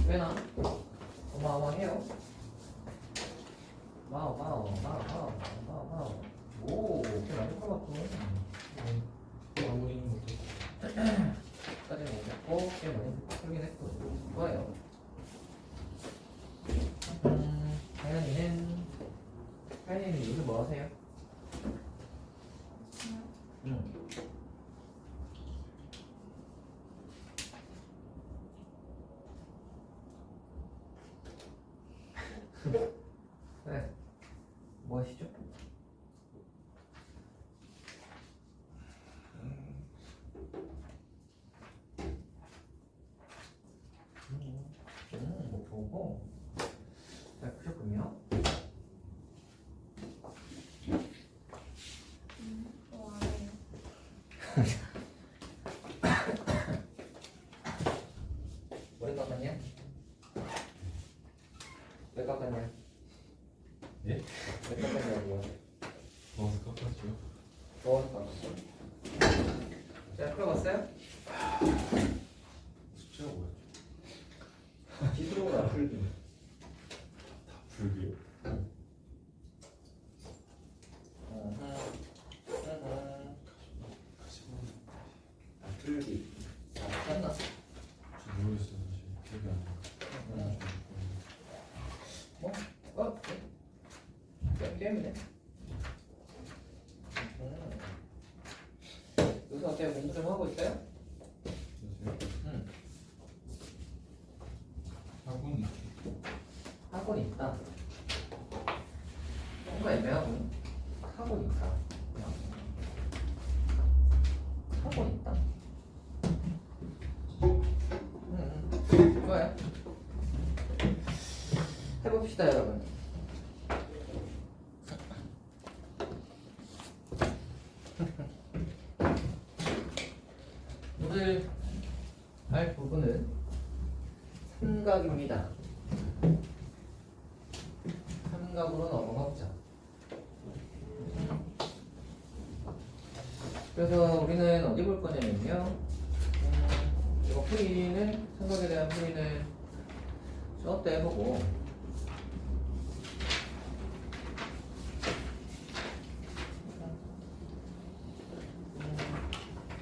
꽤나 어마어마해요. 마오. 오, 꽤 많이 풀어봤고. 마무리는 못했고. 까지는 못했고, 꽤 많이 풀긴 했고. 좋아요. 하연이는 요즘 뭐 하세요? 네. 뭐 하시죠? 뭐 보고 잘 푸셨군요. 머리 깎았냐? 왜 깎았냐? 예? 왜 깎았냐고요? 더워서 깎았죠. 더워서 깎았어. 자, 풀어봤어요? 숫자가 뭐였죠? 지수로 안 풀기. 다 불기요? 풀기. 자, 끝났어. 저 모르겠어요 사실. 기억이 안 나요. 뭐? 게임이네. 요새 어때요? 공부 좀 하고 있어요? 요새 학원 학원 있다. 뭔가 애매하고 학원 있다. 그냥 학원 있다. 좋아요. 해봅시다, 여러분. 오늘 할 부분은 삼각입니다. 삼각으로 넘어가 보자. 그래서 우리는 어디 볼 거냐면요. 이거 풀이는 삼각에 대한 풀이는 수업 때 해보고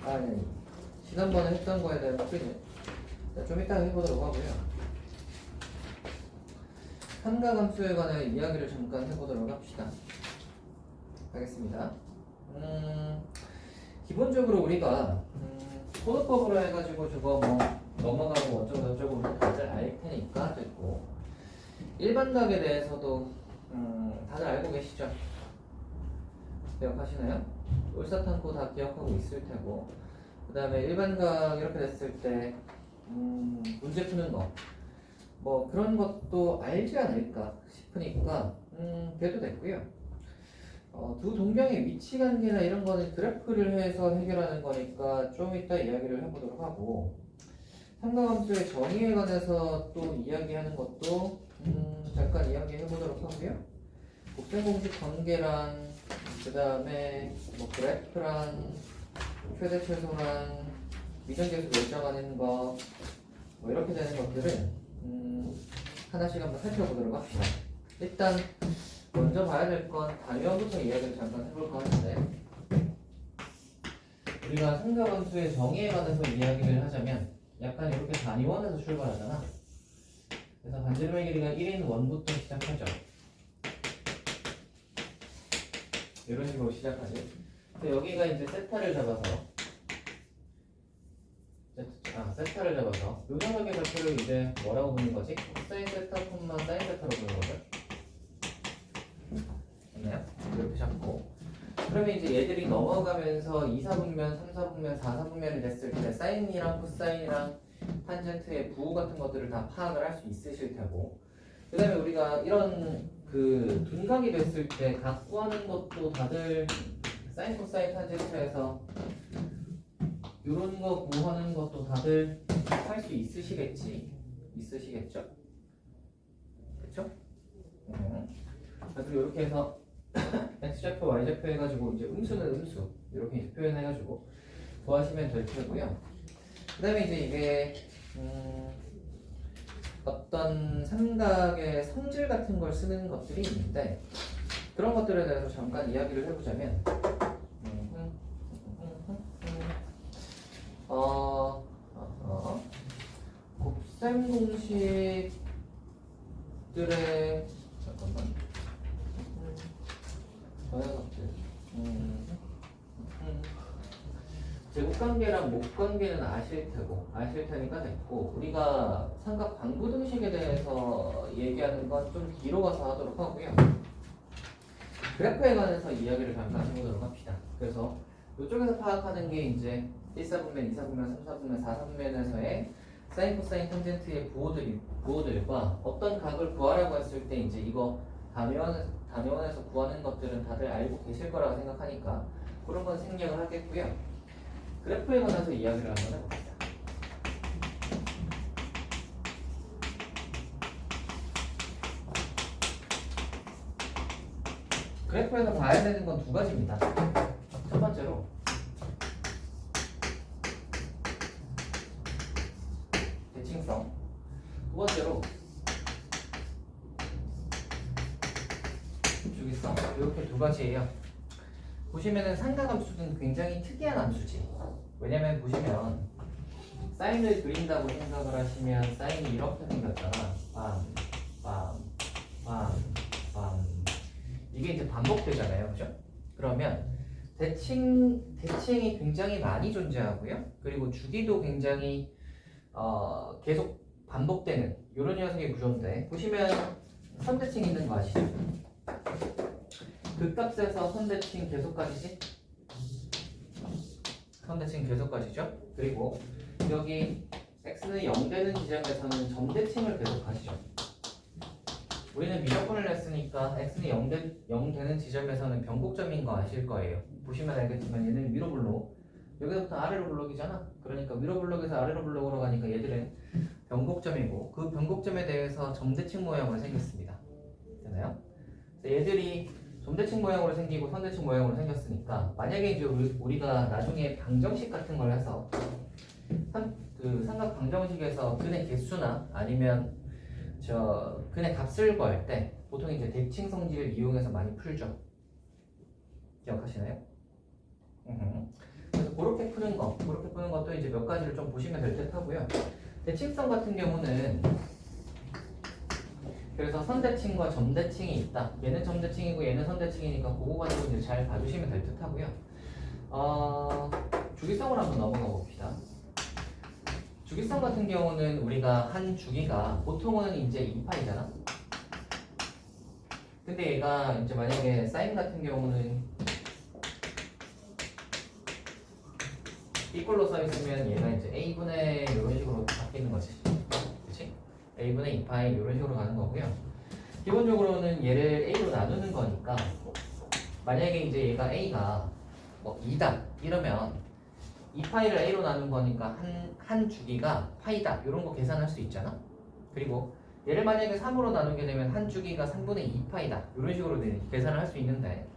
아니 지난번에 했던 거에 대한 풀이는 좀 이따 해보도록 하고요. 삼각함수에 관한 이야기를 잠깐 해보도록 합시다. 알겠습니다. 기본적으로 우리가 소수법으로 해가지고 저거 뭐 넘어가고 어쩌고 다들 알 테니까 됐고, 일반각에 대해서도 다들 알고 계시죠? 기억하시나요? 울사탄고 다 기억하고 있을 테고, 그 다음에 일반각 이렇게 됐을 때 문제 푸는 거 뭐 그런 것도 알지 않을까 싶으니까 돼도 됐고요. 두 동경의 위치 관계나 이런 거는 그래프를 해서 해결하는 거니까 좀 이따 이야기를 해보도록 하고, 삼각함수의 정의에 관해서 또 이야기하는 것도 잠깐 이야기해 보도록 하고요. 곱셈 공식 관계랑 그 다음에 뭐 그래프랑 최대 최소랑 미정계수 결정하는 거 뭐 이렇게 되는 것들은 하나씩 한번 살펴보도록 합시다. 일단 먼저 봐야 될 건 단위원부터 이야기를 잠깐 해볼까 하는데, 우리가 삼각함수의 정의에 관해서 이야기를 하자면 약간 이렇게 단위원에서 출발하잖아. 그래서 반지름의 길이가 1인 원부터 시작하죠. 이런 식으로 시작하지. 근데 여기가 이제 세타를 잡아서 요 녀석의 좌표를 이제 뭐라고 부르는 거지? 사인 세타, 사인 세타로 부르는 거죠. 맞나요? 이렇게 잡고, 그러면 이제 얘들이 넘어가면서 2사분면, 3사분면, 4사분면이 됐을 때 사인이랑 코사인이랑 탄젠트의 부호 같은 것들을 다 파악을 할 수 있으실 테고, 그 다음에 우리가 이런 그 둔각이 됐을 때 각 구하는 것도 다들 사인, 코사인, 탄젠트에서 이런 거 구하는 것도 다들 할 수 있으시겠죠? 그쵸? 그래서 이렇게 해서 x좌표, y좌표 해가지고 이제 음수는 음수 이렇게 이제 표현해가지고 구하시면 될 테고요. 그 다음에 이제 이게 어떤 삼각의 성질 같은 걸 쓰는 것들이 있는데 그런 것들에 대해서 잠깐 이야기를 해보자면 곱셈 공식들의 잠깐만 녀석들 제곱관계랑 목관계는 아실 테니까 됐고 우리가 삼각 방부등식에 대해서 얘기하는 건 좀 뒤로 가서 하도록 하고요. 그래프에 관해서 이야기를 잠깐 해보도록 합시다. 그래서 이쪽에서 파악하는 게 이제 1사분면, 2사분면, 3사분면, 4사분면에서의 사인, 코사인, 탄젠트의 부호들과 어떤 각을 구하라고 했을 때 이제 이거 단위원에서 구하는 것들은 다들 알고 계실 거라고 생각하니까 그런 건 생략을 하겠고요. 그래프에 관해서 이야기를 한번 해봅시다. 그래프에서 봐야 되는 건 두 가지입니다. 첫 번째로 대칭성, 두 번째로 주기성. 이렇게 두 가지예요. 보시면은 삼각함수는 굉장히 특이한 함수지. 왜냐면 보시면 사인을 그린다고 생각을 하시면 사인이 이렇게 생겼잖아. 이게 이제 반복되잖아요, 그죠? 그러면 대칭이 굉장히 많이 존재하고요. 그리고 주기도 굉장히 계속 반복되는 이런 녀석의 구조인데 보시면 선대칭 있는 거 아시죠? 극값에서 선대칭 계속까지지? 선대칭 계속까지죠? 그리고 여기 x는 0 되는 지점에서는 점대칭을 계속하시죠. 우리는 미적분을 냈으니까 x는 0 되는 지점에서는 변곡점인 거 아실 거예요. 보시면 알겠지만 얘는 위로 블록, 여기서부터 아래로 블록이잖아. 그러니까 위로 블록에서 아래로 블록으로 가니까 얘들은 변곡점이고 그 변곡점에 대해서 점대칭 모양으로 생겼습니다. 되나요? 얘들이 점대칭 모양으로 생기고 선대칭 모양으로 생겼으니까 만약에 이제 우리가 나중에 방정식 같은 걸 해서 그 삼각 방정식에서 근의 개수나 아니면 근의 값을 구할 때 보통 이제 대칭 성질을 이용해서 많이 풀죠. 기억하시나요? 그래서 그렇게 푸는 것도 이제 몇 가지를 좀 보시면 될 듯 하고요. 대칭성 같은 경우는 그래서 선대칭과 점대칭이 있다. 얘는 점대칭이고 얘는 선대칭이니까 그거 가지고 이제 잘 봐주시면 될 듯 하고요. 주기성을 한번 넘어가 봅시다. 주기성 같은 경우는 우리가 한 주기가 보통은 이제 2파이잖아. 근데 얘가 이제 만약에 사인 같은 경우는 이꼴로 써 있으면 얘가 이제 a분의 이런 식으로 바뀌는 거지. 그렇지? a분의 2파이 이런 식으로 가는 거고요. 기본적으로는 얘를 a로 나누는 거니까 만약에 이제 얘가 a가 뭐 2다 이러면 2파이를 a로 나눈 거니까 한 주기가 파이다 이런 거 계산할 수 있잖아. 그리고 얘를 만약에 3으로 나누게 되면 한 주기가 3분의 2파이다 이런 식으로 계산을 할 수 있는데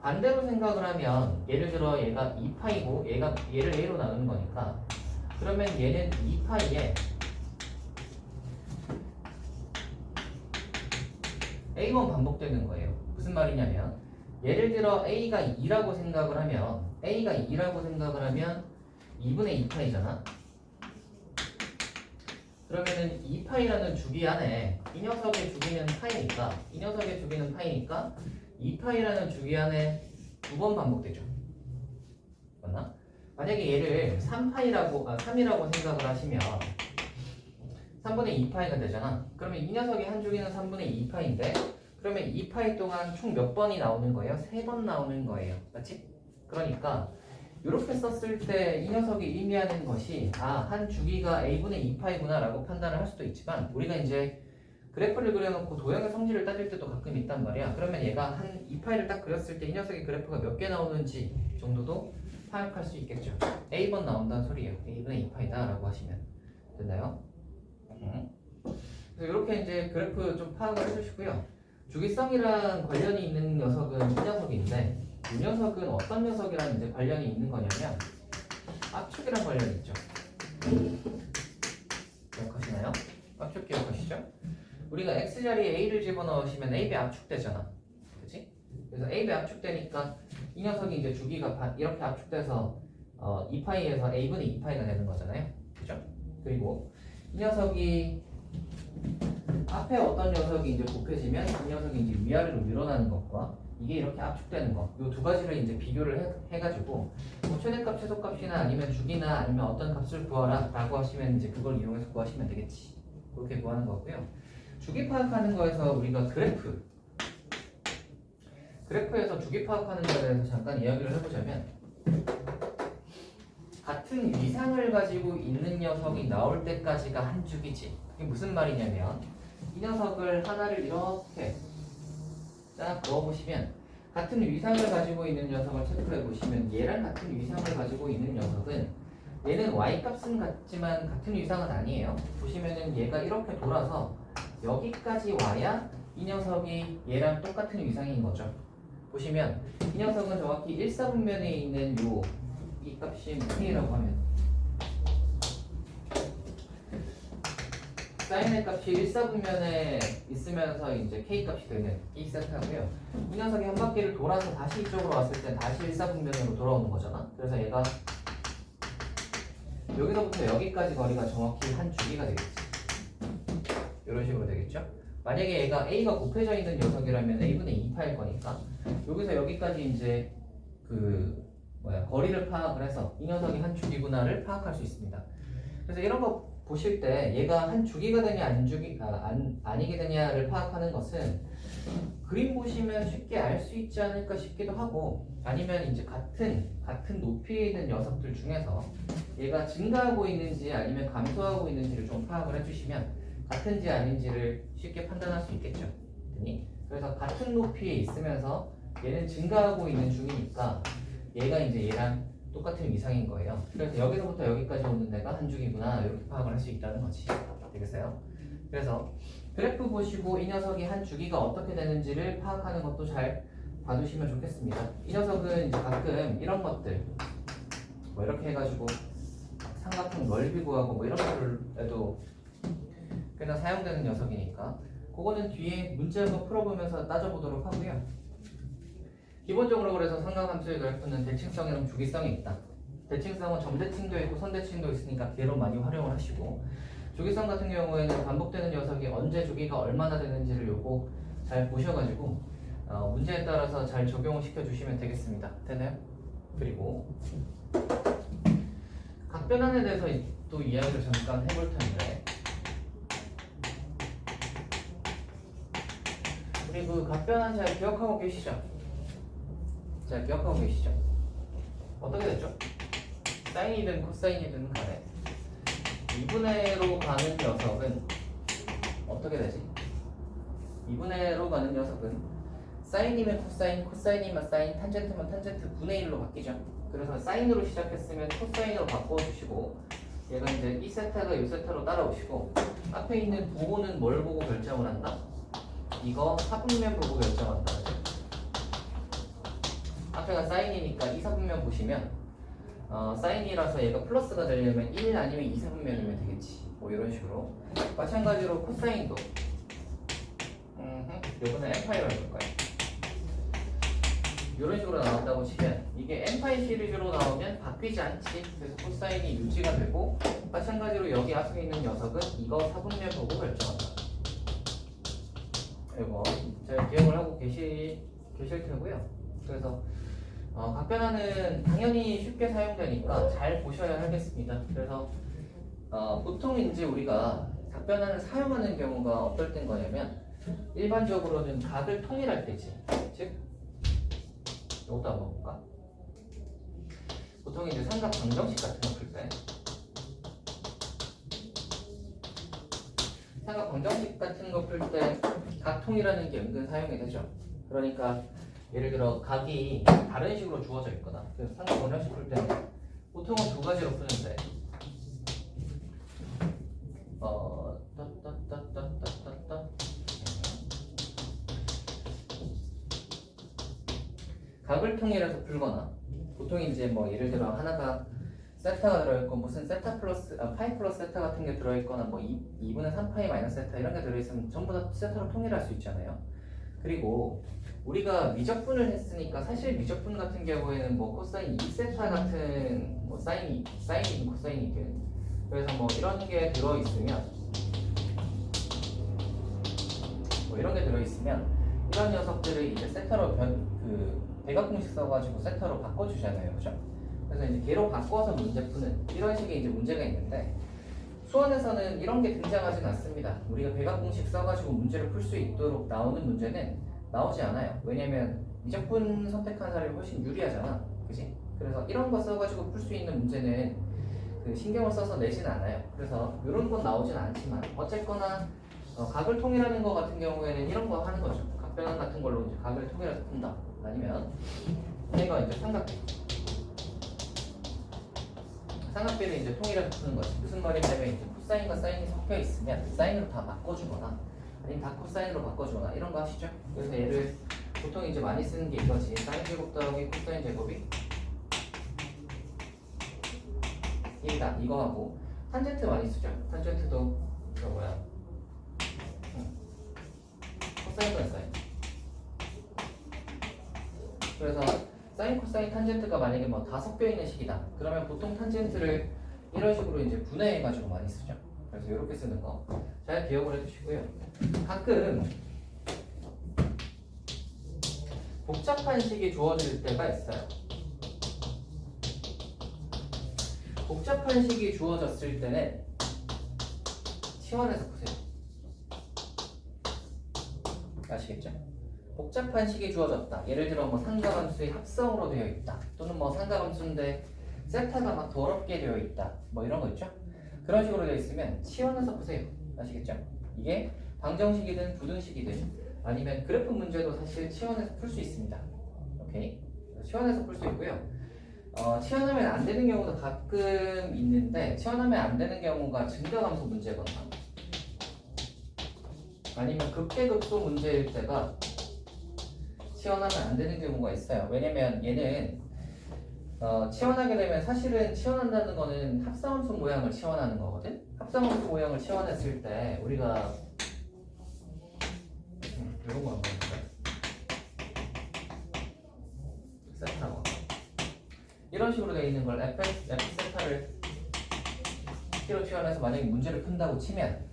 반대로 생각을 하면 예를 들어 얘가 2파이고 얘를 a로 나누는 거니까 그러면 얘는 2파이에 a만 반복되는 거예요. 무슨 말이냐면 예를 들어 a가 2라고 생각을 하면 2분의 2파이잖아. 그러면은 2파이라는 주기 안에 이 녀석의 주기는 파이니까 2파이라는 주기 안에 두 번 반복되죠. 맞나? 만약에 얘를 3이라고 생각을 하시면 3분의 2파이가 되잖아. 그러면 이 녀석의 한 주기는 3분의 2파인데 그러면 2파이 동안 총 몇 번이 나오는 거예요? 3번 나오는 거예요. 맞지? 그러니까 이렇게 썼을 때 이 녀석이 의미하는 것이 한 주기가 a분의 2파이구나 라고 판단을 할 수도 있지만 우리가 이제 그래프를 그려놓고 도형의 성질을 따질 때도 가끔 있단 말이야. 그러면 얘가 한 2파이를 딱 그렸을 때 이 녀석의 그래프가 몇 개 나오는지 정도도 파악할 수 있겠죠. a번 나온다는 소리예요. a분의 2파이다 라고 하시면 됐나요? 그래서 이렇게 이제 그래프 좀 파악을 해주시고요. 주기성이랑 관련이 있는 녀석은 이 녀석인데 이 녀석은 어떤 녀석이랑 이제 관련이 있는 거냐면 압축이랑 관련이 있죠. 기억하시나요? 압축 기억하시죠? 그죠? 우리가 x자리에 a를 집어넣으시면 ab 압축되잖아. 그치? 그래서 ab 압축되니까 이 녀석이 이제 주기가 이렇게 압축돼서 2파이에서 a분의 2파이가 되는 거잖아요. 그죠? 그리고 이 녀석이 앞에 어떤 녀석이 이제 곱해지면 이 녀석이 이제 위아래로 늘어나는 것과 이게 이렇게 압축되는 거, 이 두 가지를 이제 비교를 해가지고 뭐 최대값, 최소값이나 아니면 주기나 아니면 어떤 값을 구하라라고 하시면 이제 그걸 이용해서 구하시면 되겠지. 그렇게 구하는 거고요. 주기 파악하는 거에서 우리가 그래프에서 주기 파악하는 거에 대해서 잠깐 이야기를 해보자면 같은 위상을 가지고 있는 녀석이 나올 때까지가 한 주기지. 이게 무슨 말이냐면 이 녀석을 하나를 이렇게 딱 그어보시면 같은 위상을 가지고 있는 녀석을 체크해 보시면 얘랑 같은 위상을 가지고 있는 녀석은 얘는 y값은 같지만 같은 위상은 아니에요. 보시면은 얘가 이렇게 돌아서 여기까지 와야 이 녀석이 얘랑 똑같은 위상인 거죠. 보시면 이 녀석은 정확히 1사분면에 있는 이 값이 k라고 하면 사인의 값이 1사분면에 있으면서 이제 k값이 되는 이 세트하고요. 이 녀석이 한 바퀴를 돌아서 다시 이쪽으로 왔을 때 다시 1사분면으로 돌아오는 거잖아. 그래서 얘가 여기서부터 여기까지 거리가 정확히 한 주기가 되겠지. 이런 식으로 되겠죠. 만약에 얘가 a가 곱해져 있는 녀석이라면 a분의 2파일 거니까 여기서 여기까지 이제 거리를 파악을 해서 이 녀석이 한 주기구나를 파악할 수 있습니다. 그래서 이런 거 보실 때 얘가 한 주기가 되냐 아니게 되냐를 파악하는 것은 그림 보시면 쉽게 알 수 있지 않을까 싶기도 하고, 아니면 이제 같은 높이에 있는 녀석들 중에서 얘가 증가하고 있는지 아니면 감소하고 있는지를 좀 파악을 해주시면 같은지 아닌지를 쉽게 판단할 수 있겠죠. 그래서 같은 높이에 있으면서 얘는 증가하고 있는 중이니까 얘가 이제 얘랑 똑같은 위상인 거예요. 그래서 여기서부터 여기까지 오는 데가 한 주기구나 이렇게 파악을 할 수 있다는 거지. 되겠어요? 그래서 그래프 보시고 이 녀석이 한 주기가 어떻게 되는지를 파악하는 것도 잘 봐두시면 좋겠습니다. 이 녀석은 이제 가끔 이런 것들 뭐 이렇게 해가지고 삼각형 넓이 구하고 뭐 이런 것들에도 꽤나 사용되는 녀석이니까 그거는 뒤에 문제 한번 풀어보면서 따져보도록 하고요. 기본적으로 그래서 삼각함수의 그래프는 대칭성이랑 주기성이 있다. 대칭성은 점대칭도 있고 선대칭도 있으니까 걔로 많이 활용을 하시고, 주기성 같은 경우에는 반복되는 녀석이 언제 주기가 얼마나 되는지를 요거 잘 보셔가지고 문제에 따라서 잘 적용을 시켜주시면 되겠습니다. 되나요? 그리고 각변환에 대해서 또 이야기를 잠깐 해볼 텐데, 우리 그 각변환 잘 기억하고 계시죠? 잘 기억하고 계시죠? 어떻게 됐죠? 사인이든 코사인이든 간에 2분의로 가는 녀석은 어떻게 되지? 2분의로 가는 녀석은 사인이면 코사인, 코사인이면 사인, 탄젠트면 탄젠트 분의 1로 바뀌죠. 그래서 사인으로 시작했으면 코사인으로 바꿔주시고, 얘가 이제 이 세타가 이 세타로 따라오시고, 앞에 있는 부호는 뭘 보고 결정을 한다? 이거 사분면 보고 결정한다. 앞에가 사인이니까 2사분면 보시면 사인이라서 얘가 플러스가 되려면 1 아니면 2사분면이면 되겠지. 뭐 이런 식으로. 마찬가지로 코사인도 요번에 n파이로 해볼까요? 이런 식으로 나온다고 치면 이게 n파이 시리즈로 나오면 바뀌지 않지. 그래서 코사인이 유지가 되고, 마찬가지로 여기 앞에 있는 녀석은 이거 사분면 보고 결정한다. 이거 잘 기억을 하고 계실 테고요. 그래서 각변환은 당연히 쉽게 사용되니까 잘 보셔야 하겠습니다. 그래서 보통 이제 우리가 각변환을 사용하는 경우가 어떨 땐 거냐면, 일반적으로는 각을 통일할 때지. 즉 이것도 한번 볼까? 보통 이제 삼각 방정식 같은 거 풀 때, 삼각 방정식 같은 거 풀 때 각통이라는 게 은근 사용이 되죠. 그러니까 예를 들어 각이 다른 식으로 주어져 있거나, 그래서 삼각 방정식 풀 때는 보통은 두 가지로 푸는데, 각을 통일해서 풀거나, 보통 이제 뭐 예를 들어 하나가 세타가 들어있고 무슨 세타 플러스 파이 플러스 세타 같은 게 들어있거나 뭐 2분의 3파이 마이너스 세타 이런 게 들어있으면 전부 다 세타로 통일할 수 있잖아요. 그리고 우리가 미적분을 했으니까 사실 미적분 같은 경우에는 뭐 코사인 2세타 같은 뭐 사인이든 코사인이든 그래서 뭐 이런 게 들어있으면 뭐 이런 게 들어있으면 이런 녀석들을 이제 세타로 대각공식 써가지고 세타로 바꿔주잖아요, 그죠? 그래서 이제 걔로 바꿔서 문제 푸는 이런 식의 이제 문제가 있는데 수원에서는 이런 게 등장하진 않습니다. 우리가 대각공식 써가지고 문제를 풀 수 있도록 나오는 문제는 나오지 않아요. 왜냐면 미적분 선택한 사람이 훨씬 유리하잖아, 그지? 그래서 이런 거 써가지고 풀 수 있는 문제는 그 신경을 써서 내진 않아요. 그래서 이런 건 나오진 않지만 어쨌거나 각을 통일하는 거 같은 경우에는 이런 거 하는 거죠. 각변환 같은 걸로 이제 각을 통일해서 푼다. 아니면 얘가 이제 삼각비를 이제 통일해서 푸는 거지. 무슨 말이냐면 이제 코사인과 사인이 섞여 있으면 사인으로 다 바꿔주거나 아니면 다 코사인으로 바꿔주거나 이런 거 하시죠. 그래서 얘를 보통 이제 많이 쓰는 게 이거지. 사인 제곱 더하기 코사인 제곱이 1이다. 이거 하고 탄젠트 많이 쓰죠. 탄젠트도 이거 뭐야? 코사인과 사인. 그래서 사인, 코사인, 탄젠트가 만약에 뭐 다 섞여 있는 식이다. 그러면 보통 탄젠트를 이런 식으로 이제 분해해가지고 많이 쓰죠. 그래서 이렇게 쓰는 거 잘 기억을 해두시고요. 가끔 복잡한 식이 주어질 때가 있어요. 복잡한 식이 주어졌을 때는 치환해서 푸세요. 아시겠죠? 복잡한 식이 주어졌다. 예를 들어 뭐 상가함수의 합성으로 되어 있다. 또는 뭐 상가함수인데 세타가 막 더럽게 되어 있다. 뭐 이런 거 있죠? 그런 식으로 되어 있으면 치환해서 푸세요. 아시겠죠? 이게 방정식이든 부등식이든 아니면 그래프 문제도 사실 치환해서 풀 수 있습니다. 오케이? 치환해서 풀 수 있고요. 치환하면 안 되는 경우도 가끔 있는데 치환하면 안 되는 경우가 증가함수 문제거나 아니면 극대극소 문제일 때가 치환하면 안 되는 경우가 있어요. 왜냐면 얘는 치환하게 되면 사실은 치환한다는 거는 합성함수 모양을 치환하는 거거든. 합성함수 모양을 치환했을 때 우리가 이런 거 한번 볼까요? 세타라고 이런 식으로 되어 있는 걸 f 세타를 T로 치환해서 만약에 문제를 푼다고 치면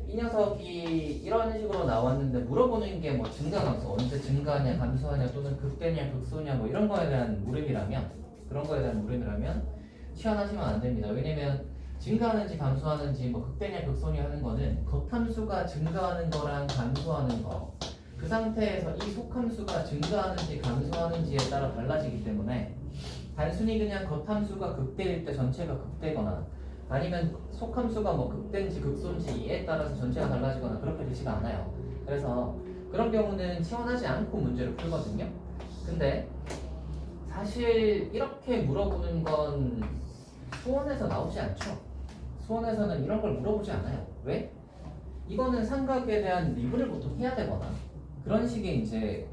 이 녀석이 이런 식으로 나왔는데 물어보는 게 뭐 증가감수 언제 증가하냐 감소하냐 또는 극대냐 극소냐 뭐 이런 거에 대한 물음이라면 그런 거에 대한 물음이라면 치환하시면 안 됩니다. 왜냐면 증가하는지 감소하는지 뭐 극대냐 극소냐 하는 거는 겉함수가 증가하는 거랑 감소하는 거 그 상태에서 이 속함수가 증가하는지 감소하는지에 따라 달라지기 때문에 단순히 그냥 겉함수가 극대일 때 전체가 극대거나 아니면 속함수가 뭐 극대인지 극소인지에 따라서 전체가 달라지거나 그렇게 되지가 않아요. 그래서 그런 경우는 치환하지 않고 문제를 풀거든요. 근데 사실 이렇게 물어보는 건 수원에서 나오지 않죠. 수원에서는 이런 걸 물어보지 않아요. 왜? 이거는 삼각에 대한 미분을 보통 해야 되거나 그런 식의 이제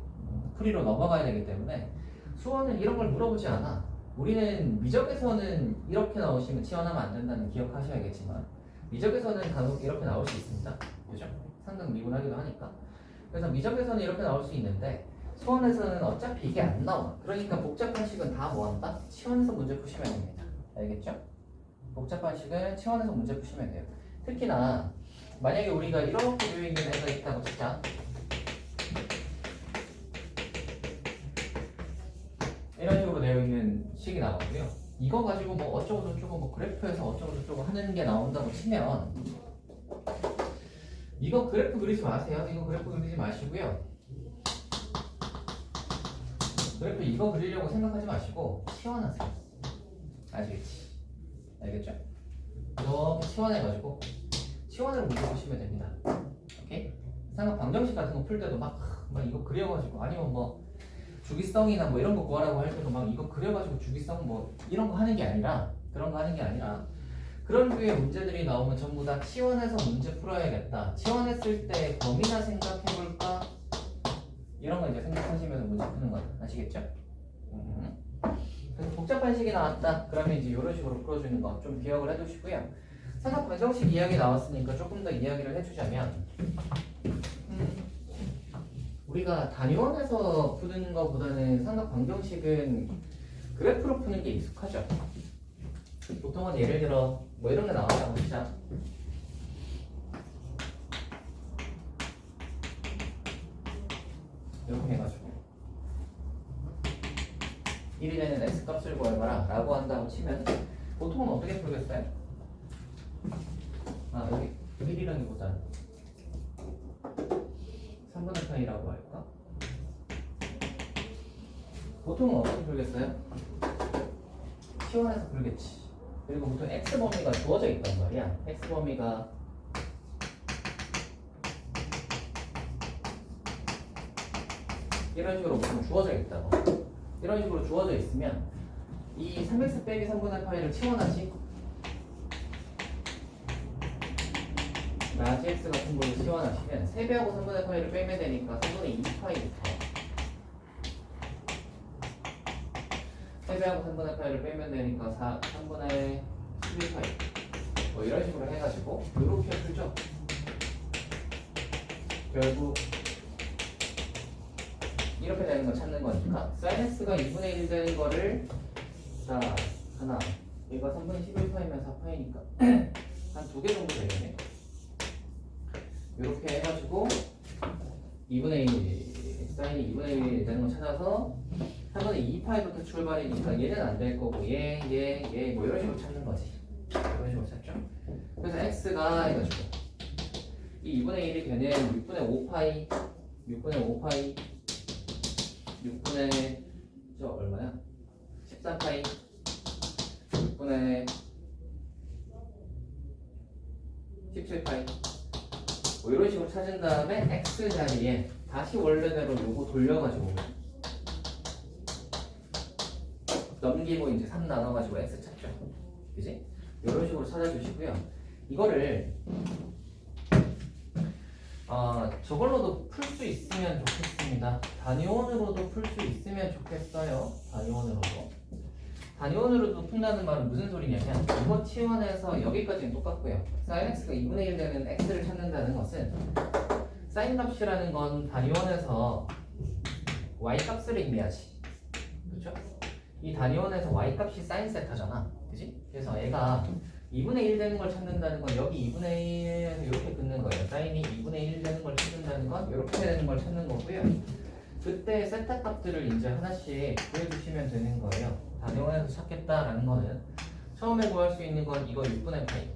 풀이로 넘어가야 되기 때문에 수원은 이런 걸 물어보지 않아. 우리는 미적에서는 이렇게 나오시면 치환하면 안 된다는 기억하셔야겠지만 미적에서는 간혹 이렇게 나올 수 있습니다. 그죠? 삼각 미분하기도 하니까. 그래서 미적에서는 이렇게 나올 수 있는데 수원에서는 어차피 이게 안 나와. 그러니까 복잡한 식은 다 뭐한다? 치환해서 문제 푸시면 됩니다. 알겠죠? 복잡한 식은 치환해서 문제 푸시면 돼요. 특히나 만약에 우리가 이렇게 되어 있는 애가 있다고 치자. 이런 식으로 되어 있는 식이 나오고요. 이거 가지고 뭐 어쩌고 저쩌고 뭐 그래프에서 어쩌고 저쩌고 하는 게 나온다고 치면 이거 그래프 그리지 마세요. 이거 그래프 그리지 마시고요. 그래프 이거 그리려고 생각하지 마시고 치환하세요. 아시겠지? 알겠죠? 이렇게 치환해가지고 치환으로 문제 보시면 됩니다. 오케이? 삼각 방정식 같은 거 풀 때도 막 이거 그려가지고 아니면 뭐 주기성이나 뭐 이런 거 구하라고 할 때도 막 이거 그려가지고 주기성 뭐 이런 거 하는 게 아니라 그런 거 하는 게 아니라 그런 류의 문제들이 나오면 전부 다 치환해서 문제 풀어야겠다. 치환했을 때 범위나 생각해볼까? 이런 거 이제 생각하시면서 문제 푸는 거예요. 아시겠죠? 그래서 복잡한 식이 나왔다. 그러면 이제 이런 식으로 풀어주는 거 좀 기억을 해두시고요. 삼각 방정식 이야기 나왔으니까 조금 더 이야기를 해주자면 우리가 단위원에서 푸는 것보다는 삼각 방정식은 그래프로 푸는 게 익숙하죠. 보통은 예를 들어 뭐 이런 게 나왔다고 치자. 이렇게 해가지고 1이 되는 x 값을 구해봐라 라고 한다고 치면 보통은 어떻게 풀겠어요? 아 여기 1이라기보다는 3분의 파이라고 할까? 보통은 어떻게 풀겠어요? T1에서 풀겠지. 그리고 보통 x 범위가 주어져 있단 말이야. x 범위가 이런 식으로 보통 주어져 있다고. 이런 식으로 주어져 있으면 이 3x 빼기 3분의 파이를 치환하지. 라지 x 같은 걸로 치환하시면 3배하고 3분의 파이를 빼면 되니까 3분의 2파이부터 3배하고 3분의 파이를 빼면 되니까 3분의 11파이 뭐 이런 식으로 해가지고 이렇게 풀죠. 결국 이렇게 되는 거 찾는 거니까 sin x가 2분의 1 되는 거를 자 하나 얘가 3분의 11파이면 4파이니까 한 2개 정도 되겠네. 이렇게 해가지고 2분의 1 사인이 2분의 1 되는 거 찾아서 3분의 2파이부터 출발이니까 얘는 안 될 거고 얘 뭐 이런 식으로 찾는 거지. 이런 식으로 찾죠. 그래서 x가 해가지고 이 2분의 1이 되는 6분의 5파이 6분의 저 얼마야? 13파이 6분의 17파이 뭐 이런 식으로 찾은 다음에 x 자리에 다시 원래대로 요거 돌려가지고 넘기고 이제 3 나눠가지고 x 찾죠. 그지? 이런 식으로 찾아주시고요. 이거를 저걸로도 풀 수 있으면 좋겠습니다. 단위원으로도 풀 수 있으면 좋겠어요. 단위원으로도 푼다는 말은 무슨 소리냐면 이거 T1에서 여기까지는 똑같고요. sin x가 2분의 1 되는 x를 찾는다는 것은 sin 값이라는 건 단위원에서 y 값을 의미하지. 그렇죠? 이 단위원에서 y 값이 sin 세타잖아. 그지? 그래서 얘가 2분의 1 되는 걸 찾는다는 건 여기 2분의 1에서 이렇게 긋는 거예요. 사인이 2분의 1 되는 걸 찾는다는 건 이렇게 되는 걸 찾는 거고요. 그때 세타 값들을 이제 하나씩 구해주시면 되는 거예요. 단위원에서 찾겠다라는 거는 처음에 구할 수 있는 건 이거 6분의 파이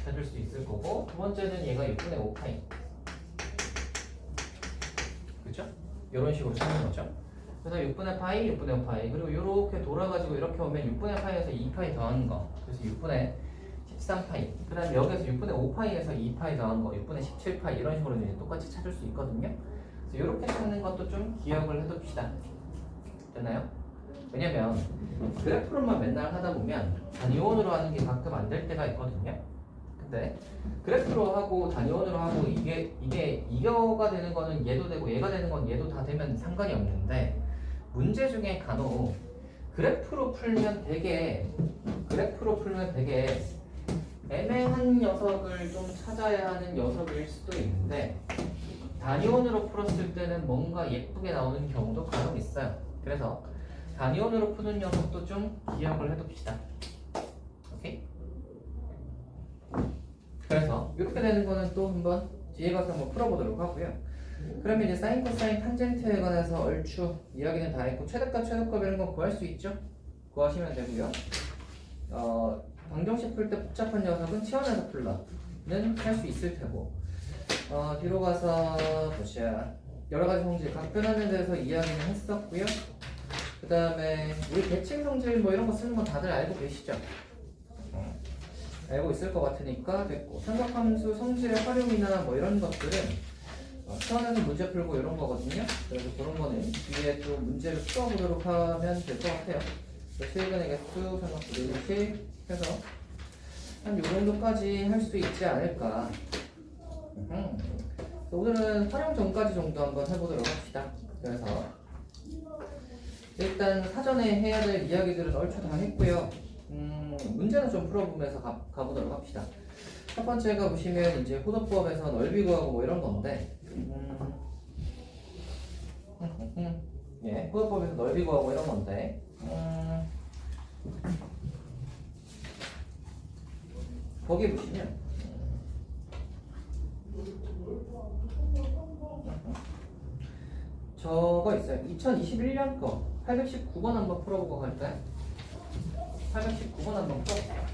찾을 수 있을 거고 두 번째는 얘가 6분의 5파이 그렇죠? 이런 식으로 찾는 거죠. 그래서 6분의 파이, 6분의 5파이 그리고 이렇게 돌아가지고 이렇게 오면 6분의 파이에서 2파이 더하는 거 그래서 6분의 13파이 그 다음에 여기서 6분의 5파이에서 2파이 더한 거 6분의 17파이 이런 식으로 이제 똑같이 찾을 수 있거든요. 그래서 이렇게 찾는 것도 좀 기억을 해둡시다. 됐나요? 왜냐면 그래프로만 맨날 하다 보면 단위원으로 하는 게 가끔 안 될 때가 있거든요. 근데 그래프로 하고 단위원으로 하고 이게 이거가 되는 거는 얘도 되고 얘가 되는 건 얘도 다 되면 상관이 없는데 문제 중에 간혹 그래프로 풀면 되게 애매한 녀석을 좀 찾아야 하는 녀석일 수도 있는데 단위원으로 풀었을 때는 뭔가 예쁘게 나오는 경우도 간혹 있어요. 그래서 단위원으로 푸는 녀석도 좀 기억을 해둡시다. 오케이? 그래서 이렇게 되는 거는 또 한번 뒤에 가서 한번 풀어보도록 하고요. 그러면 이제 사인, 코사인, 탄젠트에 관해서 얼추 이야기는 다 했고 최대값, 최소값 이런 거 구할 수 있죠? 구하시면 되고요. 방정식 풀 때 복잡한 녀석은 치환해서 풀라는 할 수 있을 테고 뒤로 가서 보자. 여러 가지 성질, 각 변환에 대해서 이야기는 했었고요. 그 다음에 우리 대칭 성질 뭐 이런 거 쓰는 건 다들 알고 계시죠? 알고 있을 것 같으니까 됐고 삼각함수 성질의 활용이나 뭐 이런 것들은 치환해서 문제 풀고 이런 거거든요. 그래서 그런 거는 뒤에 또 문제를 풀어보도록 하면 될 것 같아요. 실근의 개수, 삼각 부등식 해서 한 요 정도까지 할 수 있지 않을까. 오늘은 활용 전까지 정도 한번 해보도록 합시다. 그래서 일단 사전에 해야 될 이야기들은 얼추 다 했고요. 문제는 좀 풀어보면서 가보도록 합시다. 첫 번째가 보시면 이제 호도법에서 넓이 구하고 뭐 이런 건데, 예, 호도법에서 넓이 구하고 이런 건데, 거기 보시면 저거 있어요. 2021년 거 819번 한번 풀어보고 갈까요? 819번 한번 풀어볼게요.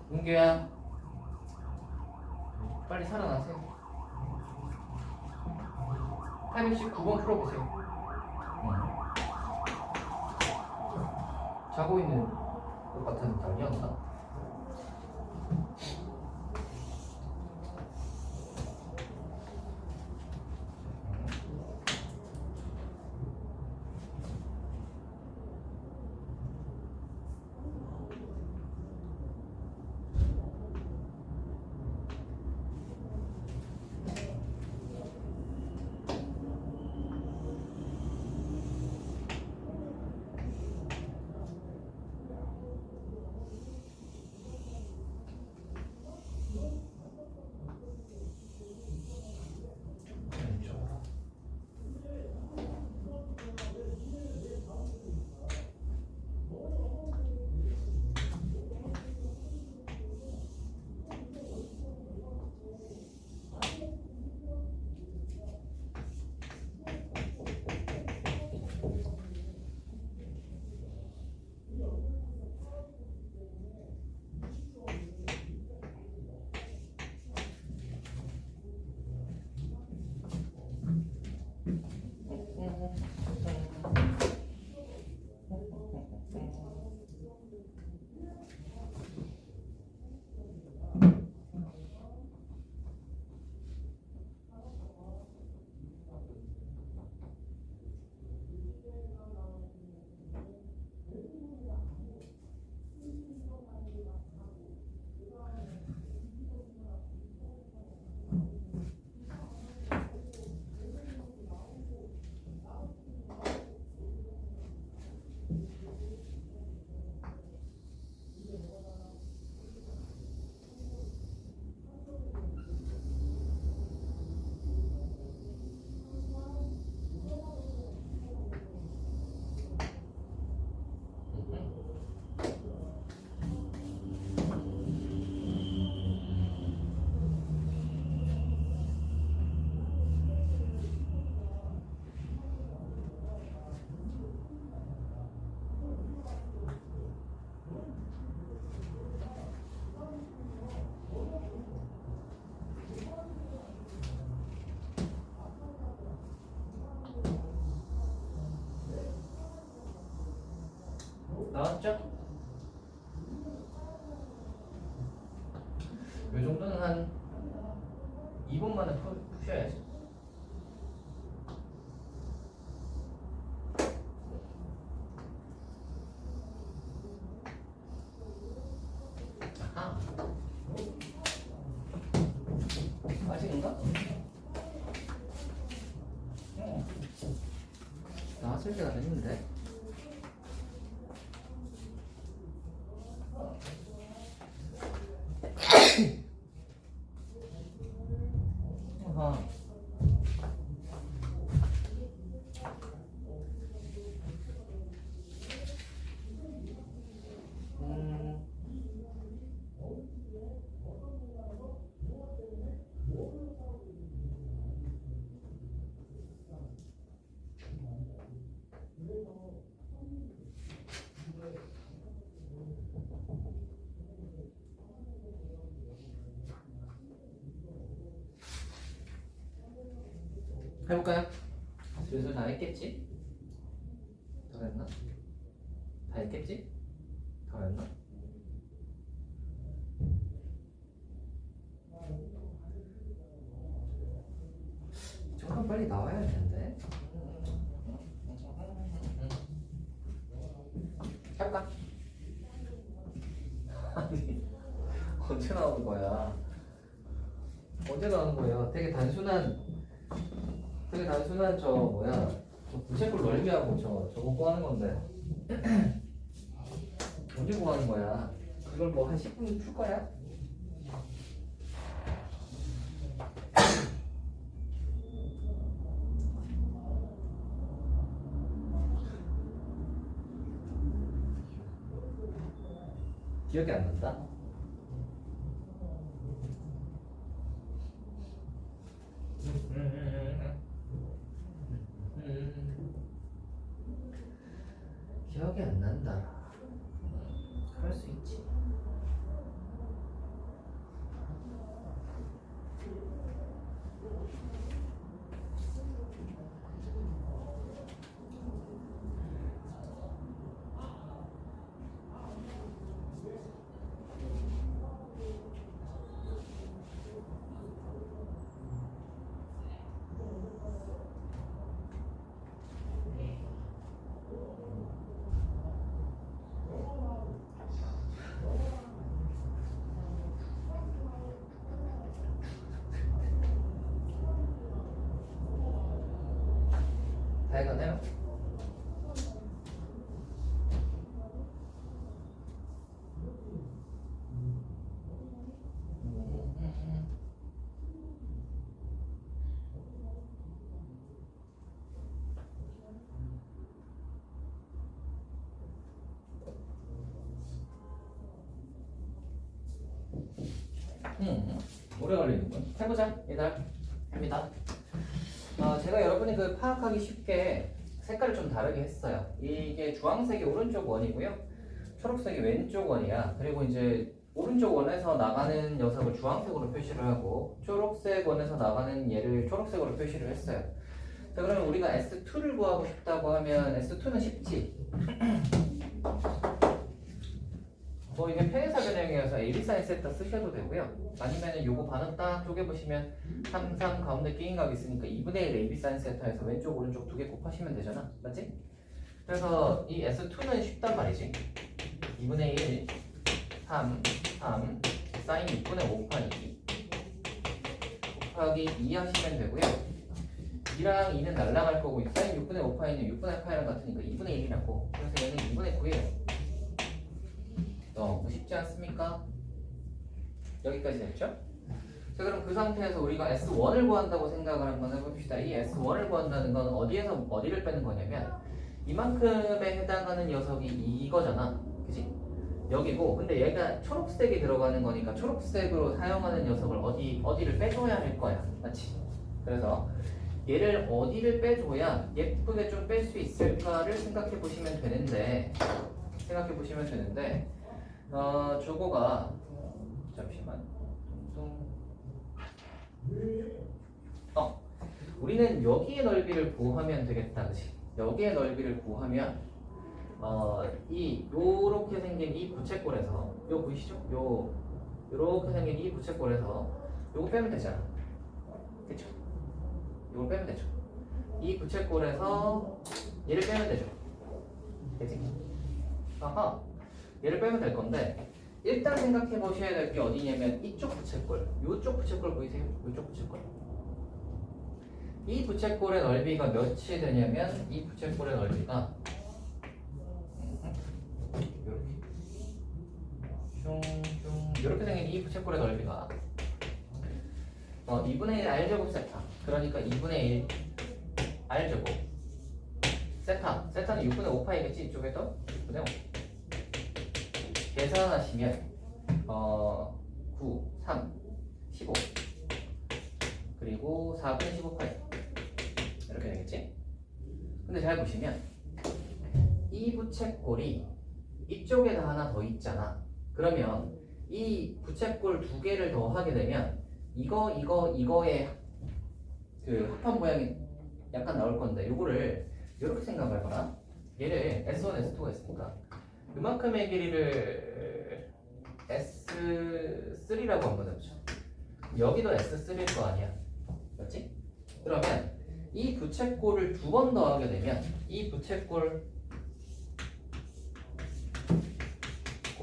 문규야, 빨리 살아나세요. 819번 풀어보세요. 자고 있는 것 같은 단이었나? 나왔죠? 이 정도는 한 2분 만에 푸셔야지. 아하. 아직인가? 나왔을 때가 됐는데. 아하. 해볼까요? 슬슬 다 했겠지? 더 했나? 다 했겠지? 더 했나? 잠깐 빨리 나와야 할 텐데. 할까? 언제 나오는 거야? 언제 나오는 거예요? 되게 단순한 저 뭐야? 저 부채꼴 넓이하고 저거 구하는 건데 언제 구하는 거야? 이걸 뭐 한 10분 풀 거야? 기억이 안 난다? 기억이 안 난다. 그럴 수 있지. 다 해가나요? 오래 걸리는군. 해보자. 이달 합니다. 제가 여러분이 그 파악하기 쉽게 색깔을 좀 다르게 했어요. 이게 주황색이 오른쪽 원이고요. 초록색이 왼쪽 원이야. 그리고 이제 오른쪽 원에서 나가는 녀석을 주황색으로 표시를 하고 초록색 원에서 나가는 얘를 초록색으로 표시를 했어요. 자, 그러면 우리가 S2를 구하고 싶다고 하면 S2는 쉽지. 뭐 이게 편의사 변형이어서 AB 사인 세타 쓰셔도 되고요. 아니면은 요거 반응 딱 쪼개보시면 3, 3 가운데 끼인 값이 있으니까 2분의 1 AB 사인 세타에서 왼쪽 오른쪽 두 개 곱하시면 되잖아. 맞지? 그래서 이 S2는 쉽단 말이지. 2분의 1 3 사인 6분의 5 곱하기 2 곱하기 2 하시면 되고요. 2랑 2는 날라갈 거고 사인 6분의 5파이는 6분의 파이랑 같으니까 2분의 1이라고. 그래서 얘는 2분의 9예요. 너무 쉽지 않습니까? 여기까지 됐죠? 자, 그럼 그 상태에서 우리가 S1을 구한다고 생각을 한번 해봅시다. 이 S1을 구한다는 건 어디에서 어디를 빼는 거냐면 이만큼에 해당하는 녀석이 이거잖아. 그치? 여기고, 근데 얘가 초록색이 들어가는 거니까 초록색으로 사용하는 녀석을 어디를 빼줘야 할 거야. 맞지? 그래서 얘를 어디를 빼줘야 예쁘게 좀 뺄 수 있을까를 생각해 보시면 되는데 저거가 잠시만 우리는 여기의 넓이를 구하면 되겠다. 그치? 여기의 넓이를 구하면 요렇게 생긴 이 부채꼴에서 요 보이시죠? 요렇게 생긴 이 부채꼴에서 요거 빼면 되잖아. 그쵸? 요걸 빼면 되죠. 이 부채꼴에서 얘를 빼면 되죠. 그치? 아하, 얘를 빼면 될 건데 일단 생각해 보셔야 될 게 어디냐면 이쪽 부채꼴, 요쪽 부채꼴 보이세요? 요쪽 부채꼴. 이 부채꼴의 넓이가 몇이 되냐면 이 부채꼴의 넓이가 이렇게 생긴 이 부채꼴의 넓이가 2분의 1 R제곱 세타. 그러니까 2분의 1 R제곱 세타는 6분의 5파이겠지. 이쪽에도 6분의 5 계산하시면 9, 3, 15 그리고 4분의 15파이 이렇게 되겠지. 근데 잘 보시면 이 부채꼴이 이쪽에다 하나 더 있잖아. 그러면 이 부채꼴 두 개를 더 하게 되면 이거의 그 합한 모양이 약간 나올 건데 요거를 이렇게 생각을 해봐라. 얘를 S1, S2가 있으니까 이만큼의 길이를 S3라고 한번 해보자. 여기도 S3일 거 아니야. 맞지? 그러면 이 부채꼴을 두 번 더하게 되면 이 부채꼴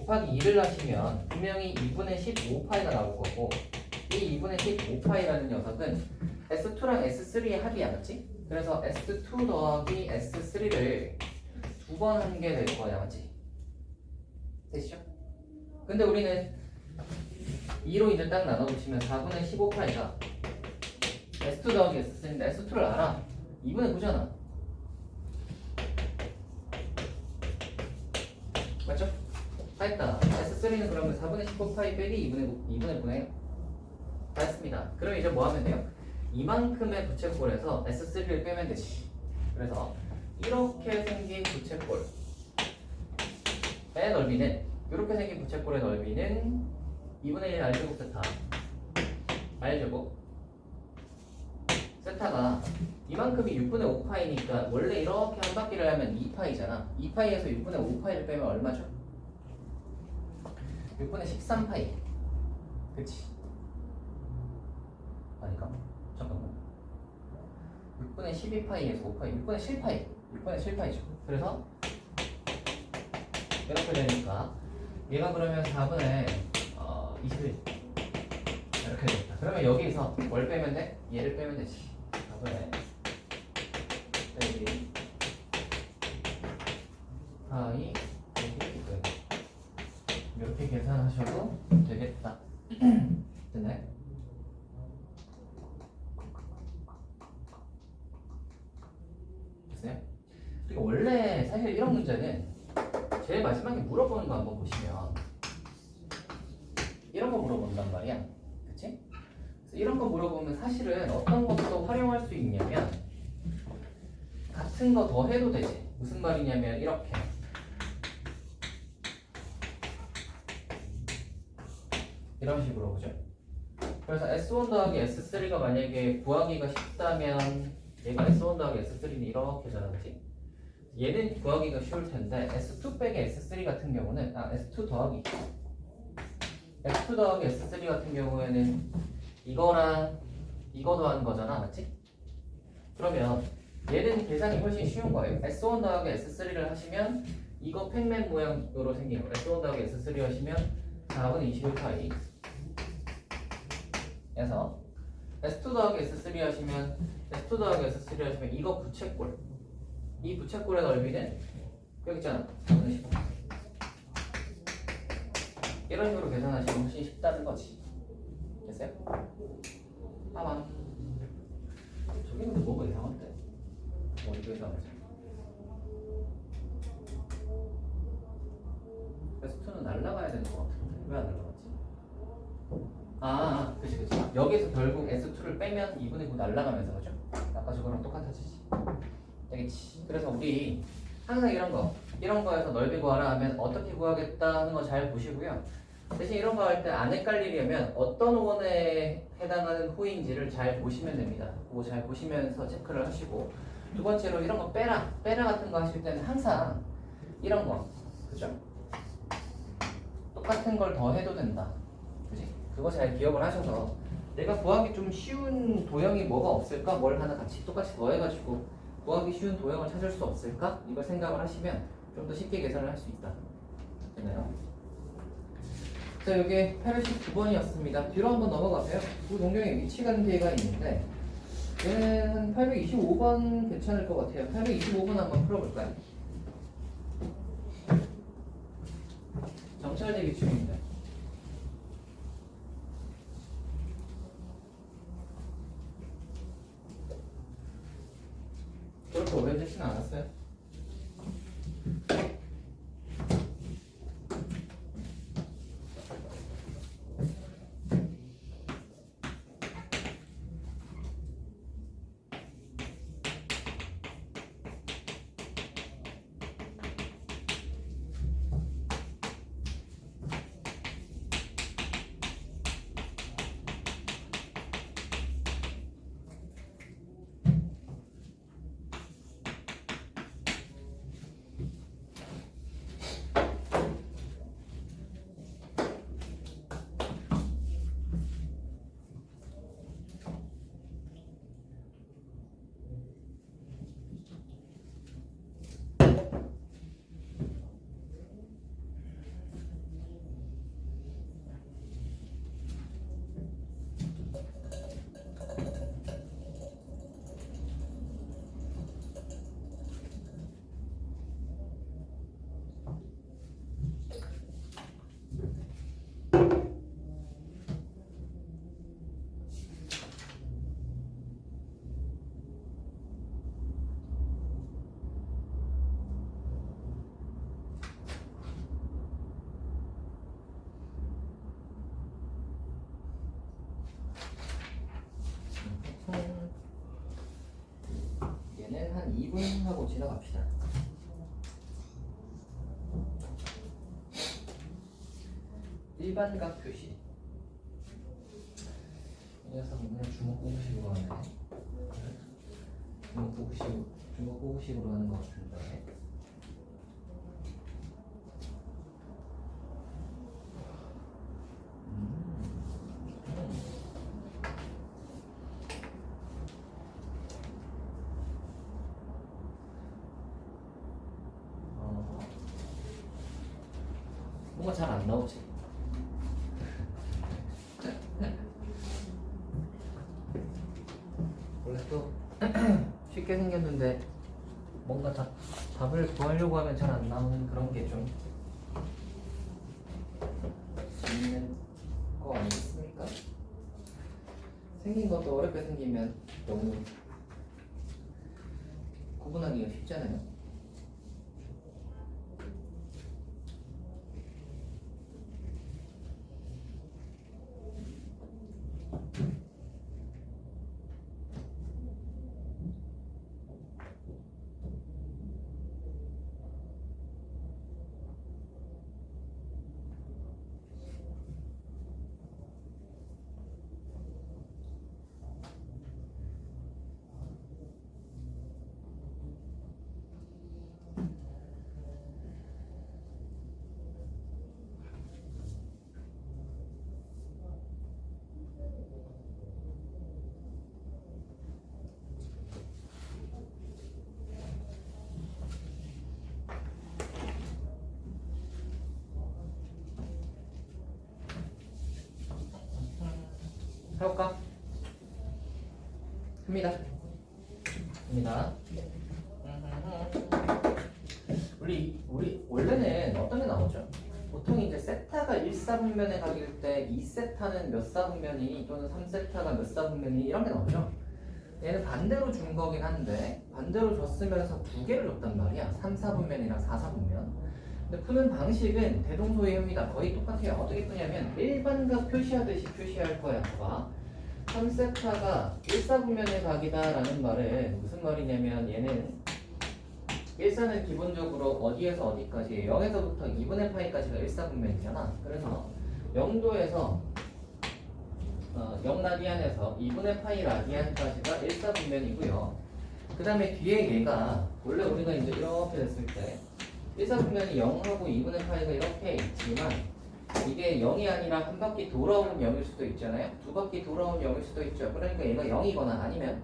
곱하기 2를 하시면 분명히 2분의 15파이가 나올 거고 이 2분의 15파이라는 녀석은 S2랑 S3의 합이야, 맞지? 그래서 S2 더하기 S3를 두 번 한 게 될 거야, 맞지? 되시죠? 근데 우리는 2로 이제 딱 나눠보시면 4분의 15파이가 S2 더하기 S3인데 S2를 알아. 2분의 9잖아. 맞죠? 다 했다. S3는 그러면 4분의 15파이 빼기 2분의 9네요. 다 했습니다. 그럼 이제 뭐 하면 돼요? 이만큼의 부채꼴에서 S3를 빼면 되지. 그래서 이렇게 생긴 부채꼴의 넓이는 이렇게 생긴 부채꼴의 넓이는 2분의 1 R제곱 세타 R제곱 세타가 이만큼이 6분의 5파이니까 원래 이렇게 한 바퀴를 하면 2파이잖아. 2파이에서 6분의 5파이를 빼면 얼마죠? 6분의 13파이. 그치? 아니까 잠깐만. 6분의 12파이에서 5파이 6분의 7파이 6분의 7파이죠. 그래서 이렇게 되니까 얘가 그러면 4분의 21 이렇게 되겠다. 그러면 여기서 뭘 빼면 돼? 얘를 빼면 되지. 4분의 빼기 파이 빼기 6 이렇게 계산하셔도 되겠다. 됐나요? 됐어요? 그리고 원래 사실 이런 문제는 제일 마지막에 물어보는 거 한번 보시면 이런 거 물어본단 말이야. 그치? 그래서 이런 거 물어보면 사실은 어떤 것도 활용할 수 있냐면 같은 거 더 해도 되지. 무슨 말이냐면 이렇게 이런 식으로 보죠. 그래서 S1 더하기 S3가 만약에 구하기가 쉽다면 얘가 S1 더하기 S3는 이렇게 자라지. 얘는 구하기가 쉬울 텐데 S2 빼기 S3 같은 경우는 S2 더하기 S3 같은 경우에는 이거랑 이거 더하는 거잖아, 맞지? 그러면 얘는 계산이 훨씬 쉬운 거예요. S1 더하기 S3를 하시면 이거 팩맨 모양으로 생긴 거. S1 더하기 S3 하시면 4분의 21파이 에서 S2 더하기 S3 하시면 이거 부채꼴 이 부채꼴의 넓이는 여기 있잖아 4분의 15 이런 식으로 계산하시면 훨씬 쉽다는 거지. 됐어요? 빠밤. 저기 근데 뭐가 이상한데? 이거 이상하지? S2는 날라가야 되는 것 같은데 왜 안 날라가지? 그치. 여기서 결국 S2를 빼면 2분의 9 날라가면서 그죠? 아까 저거랑 똑같아지지. 되겠지. 그래서 우리 항상 이런 거에서 넓이 구하라 하면 어떻게 구하겠다 하는 거 잘 보시고요. 대신 이런 거 할 때 안 헷갈리려면 어떤 원에 해당하는 호인지를 잘 보시면 됩니다. 그거 잘 보시면서 체크를 하시고, 두 번째로 이런 거 빼라 같은 거 하실 때는 항상 이런 거 그죠? 똑같은 걸 더 해도 된다. 그지? 그거 잘 기억을 하셔서 내가 구하기 좀 쉬운 도형이 뭐가 없을까? 뭘 하나 같이 똑같이 더해가지고 구하기 쉬운 도형을 찾을 수 없을까? 이걸 생각을 하시면 좀 더 쉽게 계산을 할 수 있다. 됐나요? 자, 여기 819번이었습니다. 뒤로 한번 넘어가세요. 그 동경에 위치관계가 있는데 얘는 825번 괜찮을 것 같아요. 825번 한번 풀어볼까요? 정찰제 기출입니다. 그렇게 오래되진 않았어요. 한 2분 하고 지나갑시다. 일반각 표시. 이 녀석은 그냥 주먹구구식으로 하네. 주먹구구식으로 하는 것 같은데. 뭔가 잘 안 나오지. 원래 또 쉽게 생겼는데 뭔가 답을 구하려고 하면 잘 안 나오는 그런 게 좀 재밌는 거 아니겠습니까? 생긴 것도 어렵게 생기면 너무 구분하기가 쉽잖아요. 해볼까? 합니다. 우리 원래는 어떤 게 나오죠? 보통 이제 세타가 1사분면에 가길 때 2세타는 몇 사분면이니 또는 3세타가 몇 사분면이니 이런 게 나오죠. 얘는 반대로 준 거긴 한데 반대로 줬으면서 두 개를 줬단 말이야. 3사분면이랑 4사분면. 근데 푸는 방식은 대동소이합니다. 거의 똑같아요. 어떻게 푸냐면 일반각 표시하듯이 표시할 거야. 봐봐. 3세타가 1사분면의 각이다라는 말은 무슨 말이냐면 얘는 1사는 기본적으로 어디에서 어디까지 0에서부터 2분의 파이까지가 1사분면이잖아. 그래서 0도에서 0 라디안에서 2분의 파이 라디안까지가 1사분면이고요. 그 다음에 뒤에 얘가 원래 우리가 이제 이렇게 됐을 때 1사분면이 0하고 2분의 파이가 이렇게 있지만 이게 0이 아니라 한 바퀴 돌아오면 0일 수도 있잖아요. 두 바퀴 돌아오면 0일 수도 있죠. 그러니까 얘가 0이거나 아니면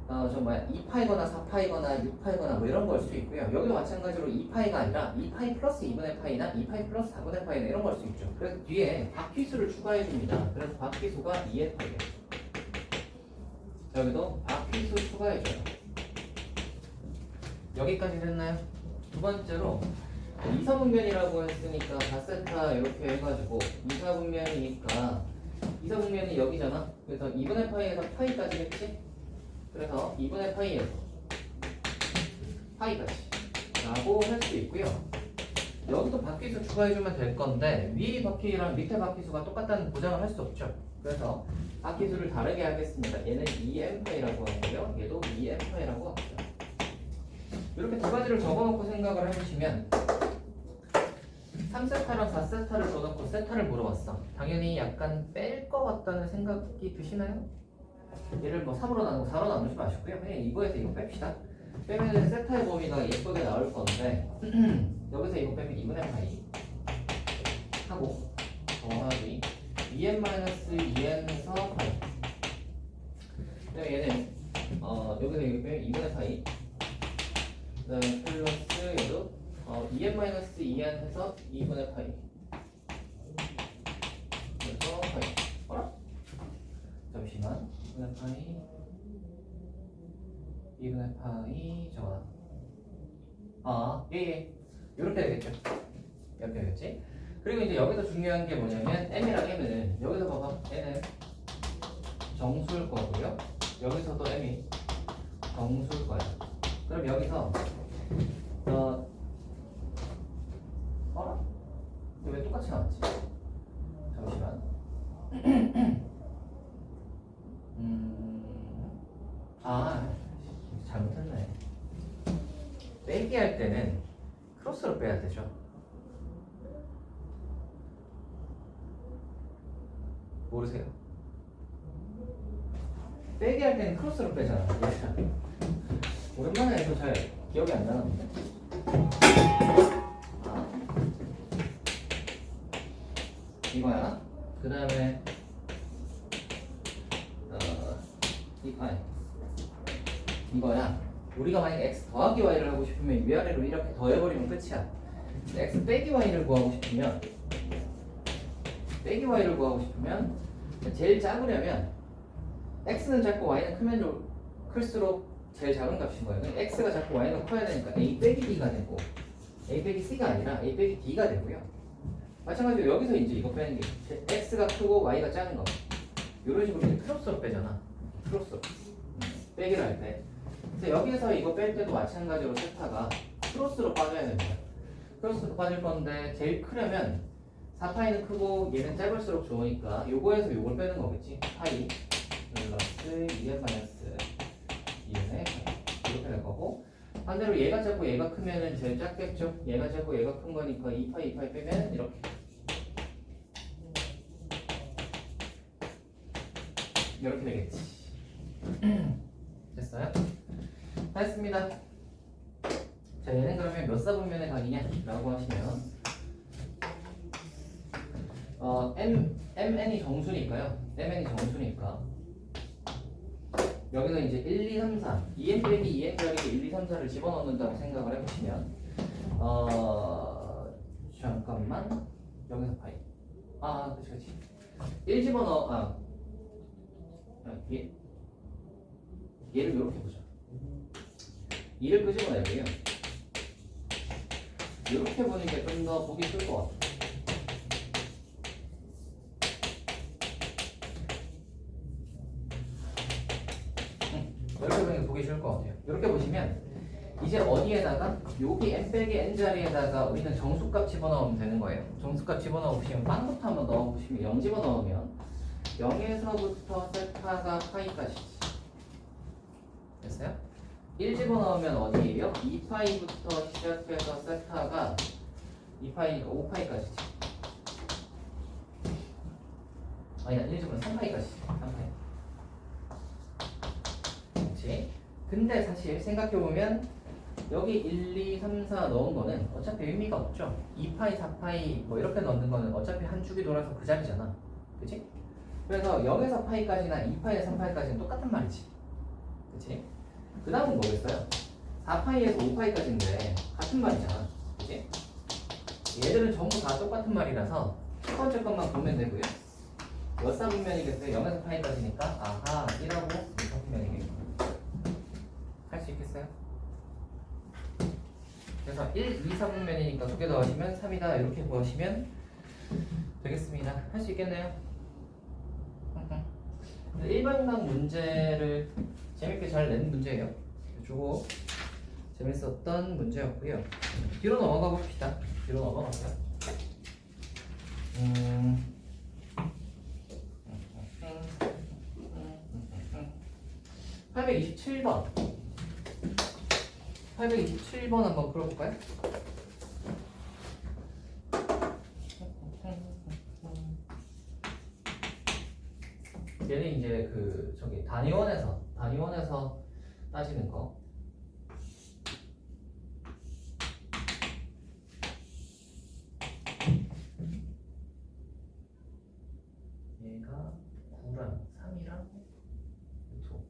2파이거나 4파이거나 6파이거나 뭐 이런 걸 수 있고요. 여기도 마찬가지로 2파이가 아니라 2파이 플러스 2분의 파이나 2파이 플러스 4분의 파이나 이런 걸 수 있죠. 그래서 뒤에 바퀴수를 추가해 줍니다. 그래서 바퀴수가 2의 파이예요. 여기도 바퀴수 추가해 줘요. 여기까지 됐나요? 두 번째로 2사분면이라고 했으니까 4세타 이렇게 해가지고 2사분면이니까 2사분면이 여기잖아. 그래서 2분의 파이에서 파이까지 했지? 그래서 2분의 파이에서 파이까지 라고 할 수 있고요. 여기도 바퀴수 추가해주면 될 건데 위 바퀴랑 밑에 바퀴수가 똑같다는 보장을 할 수 없죠. 그래서 바퀴수를 다르게 하겠습니다. 얘는 2n파이라고 하고요. 얘도 2n파이라고 합니다. 이렇게 두 가지를 적어놓고 생각을 해보시면 3세타랑 4세타를 줘놓고 세타를 물어봤어. 당연히 약간 뺄 것 같다는 생각이 드시나요? 얘를 뭐 3으로 나누고 4로 나누지 마시고요. 그냥 이거에서 이거 뺍시다. 빼면 세타의 범위가 예쁘게 나올 건데 여기서 이거 빼면 2분의 파이 하고 더하기 2n-2n에서 파이. 그다음에 얘는 여기서 이거 빼면 2분의 파이. 그다음에 플러스 얘도 2n-2n 해서 2분의 파이. 그래서 파이. 알아? 잠시만. 2분의 파이 2분의 파이 적어놔. 예. 이렇게 되겠죠. 이렇게 되겠지. 그리고 이제 여기서 중요한 게 뭐냐면 m이랑 m은 여기서 봐봐. n은 정수일 거고요. 여기서도 m이 정수일 거야. 그럼 여기서 알아? 왜 똑같이 나왔지? 잠시만. 잘못했네. 뺄 때는 크로스로 빼야 되죠. 모르세요? 빼기 할 때는 크로스로 빼잖아. 오랜만에 해서 잘 기억이 안 나는데. 아, 이거야. 그 다음에 이거야. 우리가 만약 x 더하기 y를 하고 싶으면 위아래로 이렇게 더해버리면 끝이야. 근데 x 빼기 y를 구하고 싶으면 제일 작으려면 x는 작고 y는 클수록 제일 작은 값인 거예요. 그러니까 x가 작고 y는 커야 되니까 a 빼기 d가 되고 a 빼기 c가 아니라 a 빼기 d가 되고요. 마찬가지로 여기서 이제 이거 빼는 게 x가 크고 y가 작은 거 이런 식으로 이제 크로스로 빼잖아. 크로스로 빼기를 할 때. 그래서 여기서 이거 뺄 때도 마찬가지로 세타가 크로스로 빠져야 됩니다. 크로스로 빠질 건데 제일 크려면 4파이는 크고 얘는 짧을수록 좋으니까 요거에서 요걸 빼는 거겠지. 파이 플러스 2n 마이너스 2n의 이렇게 될 거고, 반대로 얘가 작고 얘가 크면은 제일 작겠죠. 얘가 작고 얘가 큰 거니까 2파이 빼면 이렇게 되겠지. 됐어요? 다 했습니다. 자, 얘는 그러면 몇 사분면의 각이냐? 라고 하시면 mn이 정수니까요. mn이 정수니까 여기서 이제 1, 2, 3, 4 2n 빼기 2n 자리에 1, 2, 3, 4를 집어넣는다고 생각을 해보시면 잠깐만 여기서 파이 그치 1 집어넣어 얘를 이렇게 보자. 2를 끄집어내고요. 이렇게 보는 게 좀 더 보기 쉬울 것 같아. 이렇게 보는 게 보기 쉬울 것 같아요. 이렇게 보시면 이제 어디에다가 여기 n 빼기 n 자리에다가 우리는 정수값 집어넣으면 되는 거예요. 정수값 집어넣으시면 빵부터 한번 넣어보시면 0 집어넣으면 0에서부터 세타가 파이까지지. 됐어요? 1 집어넣으면 어디예요? 2파이부터 시작해서 세타가 2파이니까 5파이까지지. 아니야, 1 집어넣으면 3파이까지지. 3파이. 그렇지? 근데 사실 생각해보면 여기 1, 2, 3, 4 넣은 거는 어차피 의미가 없죠. 2파이, 4파이 뭐 이렇게 넣는 거는 어차피 한 축이 돌아서 그 자리잖아. 그치? 그래서 0에서 파이까지나 2파이에서 3파이까지는 똑같은 말이지. 그치? 그 다음은 뭐겠어요? 4파이에서 5파이까지인데 같은 말이잖아. 그치? 얘들은 전부 다 똑같은 말이라서 첫 번째 것만 보면 되고요. 몇 사분면이겠어요? 0에서 파이까지니까 아하 1하고 2사분면이겠고 할 수 있겠어요? 그래서 1, 2, 4분면이니까 두 개 더하시면 3이다 이렇게 구하시면 되겠습니다. 할 수 있겠네요? 일반각 문제를 재밌게 잘 낸 문제예요. 주고 재밌었던 문제였고요. 뒤로 넘어가 봅시다. 뒤로 넘어가세요. 827번 827번 한번 풀어볼까요? 얘는 이제 단위원에서 따지는 거. 얘가 9랑 3이랑 2. 대충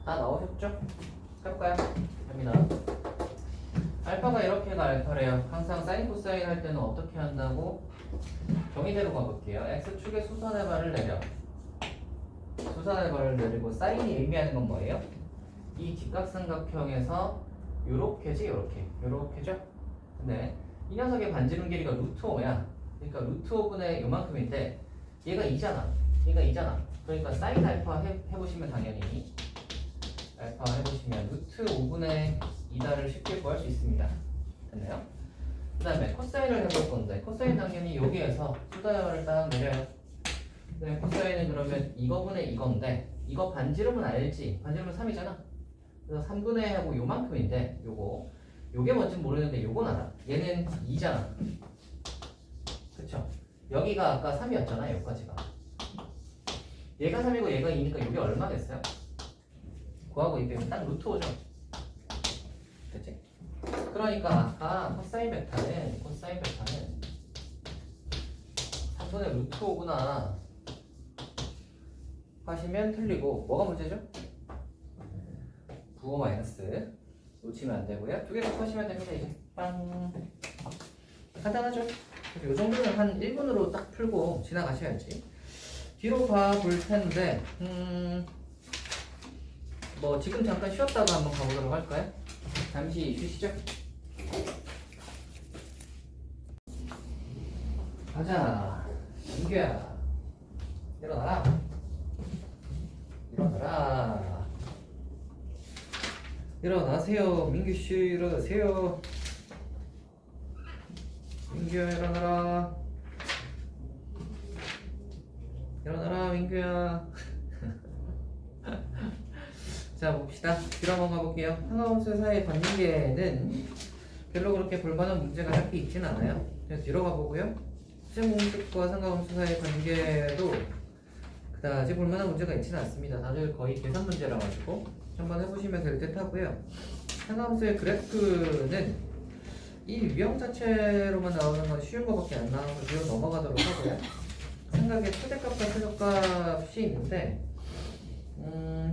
다 나오셨죠? 해볼까요? 갑니다. 알파가 이렇게가 알파래요. 항상 사인 코사인 할 때는 어떻게 한다고? 정의대로 가볼게요. x축에 수선의 발을 내려. 수선의 발을 내리고 사인이 의미하는 건 뭐예요? 이 직각삼각형에서 요렇게지 요렇게죠? 근데 이 녀석의 반지름 길이가 루트 5야. 그러니까 루트 5분의 요만큼인데 얘가 2잖아. 얘가 2잖아. 그러니까 사인 알파 해보시면 당연히 알파 해보시면 루트 5분의 2다를 쉽게 구할 수 있습니다. 됐나요? 그 다음에 코사인을 해볼 건데 코사인 당연히 여기에서 수다열을 딱 내려요. 네, 코사인은 그러면 이거분의 이건데 이거 반지름은 알지? 반지름은 3이잖아. 그래서 3분의 하고 요만큼인데 요게 뭔지 모르는데 요건 알아. 얘는 2잖아. 그쵸? 여기가 아까 3이었잖아. 여기까지가. 얘가 3이고 얘가 2니까 요게 얼마겠어요? 구하고 이 빼면 딱 루트 5죠. 됐지? 그러니까 아까 코사인 베타는 3분의 루트 5구나 하시면 틀리고 뭐가 문제죠? 부호 마이너스 놓치면 안 되고요. 두 개 곱하시면 됩니다. 이제 빵 간단하죠? 이 정도는 한 1분으로 딱 풀고 지나가셔야지. 뒤로 가볼 텐데 뭐 지금 잠깐 쉬었다가 한번 가보도록 할까요? 잠시 쉬시죠. 가자. 민규야 일어나라. 일어나라. 일어나세요. 민규씨 일어나세요. 민규야 일어나라. 일어나라 민규야. 자 봅시다. 뒤로 한번 가볼게요. 상하함수 사이의 관계는 별로 그렇게 볼만한 문제가 딱히 있진 않아요. 그래서 뒤로 가보고요. 시행공식과 상하함수 사이의 관계도 그다지 볼만한 문제가 있지는 않습니다. 다들 거의 계산 문제라 가지고 한번 해보시면 될 듯 하고요. 상하함수의 그래프는 이 유형 자체로만 나오는 건 쉬운 거밖에 안 나와서 뒤로 넘어가도록 하고요. 생각에 최대값과 최소값이 있는데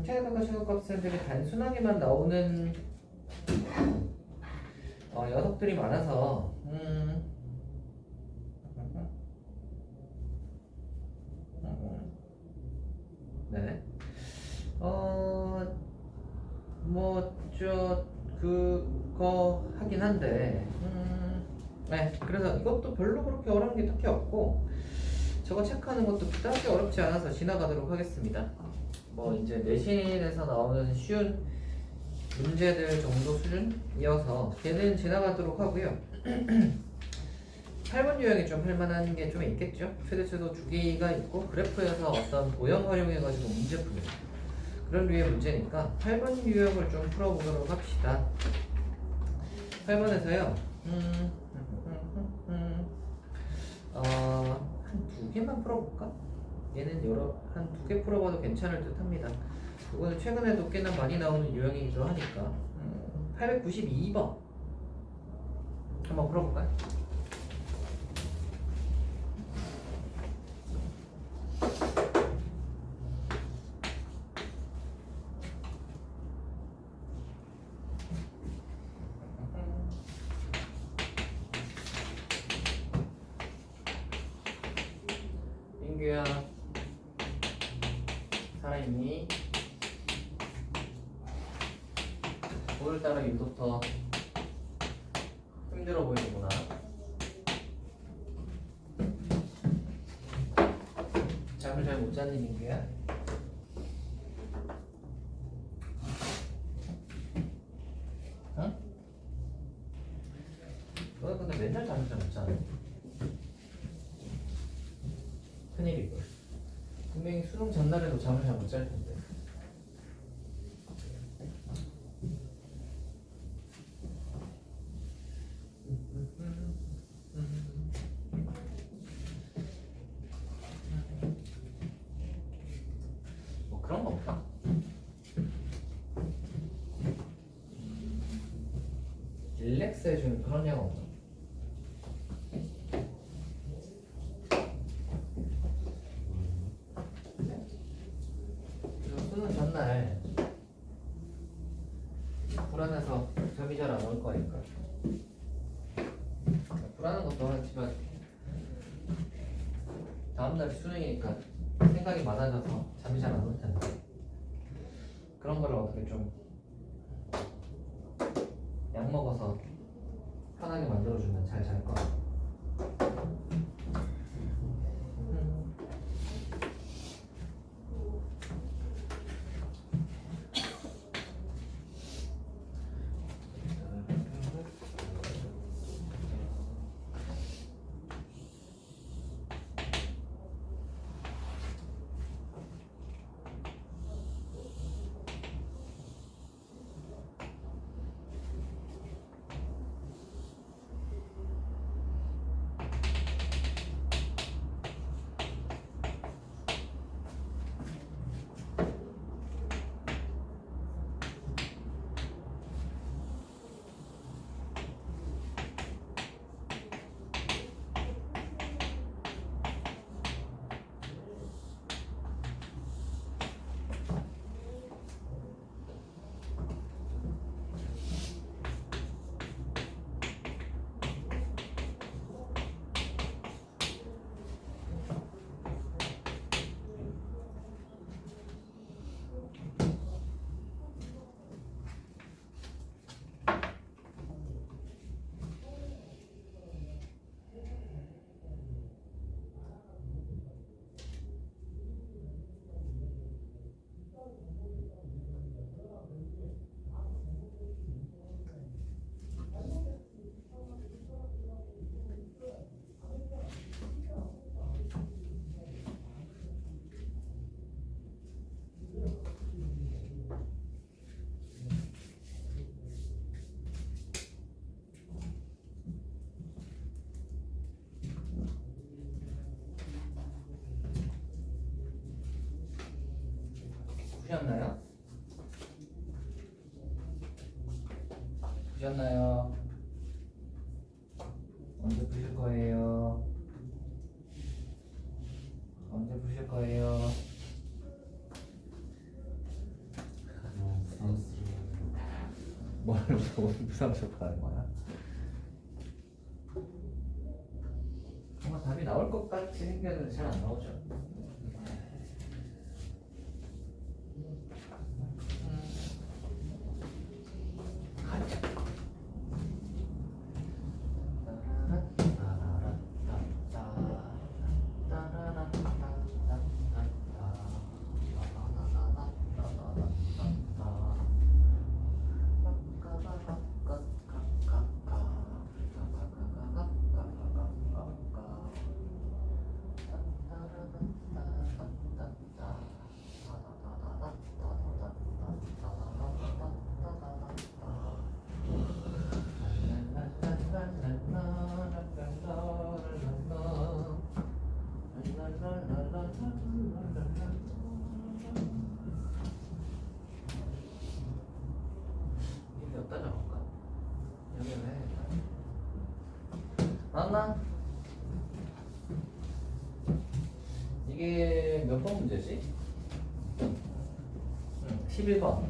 최대값과 최소값은 되게 단순하게만 나오는 녀석들이 많아서 네. 그거 하긴 한데 네. 그래서 이것도 별로 그렇게 어려운 게 딱히 없고 저거 체크하는 것도 그다지 어렵지 않아서 지나가도록 하겠습니다. 뭐 이제 내신에서 나오는 쉬운 문제들 정도 수준이어서 걔는 지나가도록 하고요. 8번 유형이 좀 할만한 게 좀 있겠죠. 최대 최소 주기가 있고 그래프에서 어떤 도형 활용해가지고 문제 푸는 그런 류의 문제니까 8번 유형을 좀 풀어보도록 합시다. 8번에서요. 한 두 개만 풀어볼까? 얘는 한 두 개 풀어봐도 괜찮을 듯 합니다. 이거는 최근에도 꽤나 많이 나오는 유형이기도 하니까 892번 한번 풀어볼까요? 민규야 살아있니? 오늘따라 유독 더 힘들어 보이는구나. 잠을 잘 못 잤니 민규야? 응? 너 근데 맨날 잠을 잘 못 자네. 큰일이고 분명히 수능 전날에도 잠을 잘 못 잘 텐데. 뭐 그런 거 없다. 릴렉스 해주는 그런 양 없나? 수능 전날 불안해서 잠이 잘 안 올 거니까. 불안한 것도 하지만 다음날 수능이니까 생각이 많아져서 잠이 잘 안 올 텐데 그런 거를 어떻게 좀 약 먹어서 편하게 만들어주면 잘 잘 거야. 보셨나요? 보셨나요? 언제 보실 거예요? 언제 보실 거예요? 너무 부담스러워. 뭘 부담스럽다는 거야? 뭔가 답이 나올 것 같이 생겼는데 잘 안 나오죠? 이게 어디다 적을까? 여기는 해야겠다. 맞나? 이게 몇 번 문제지? 11번.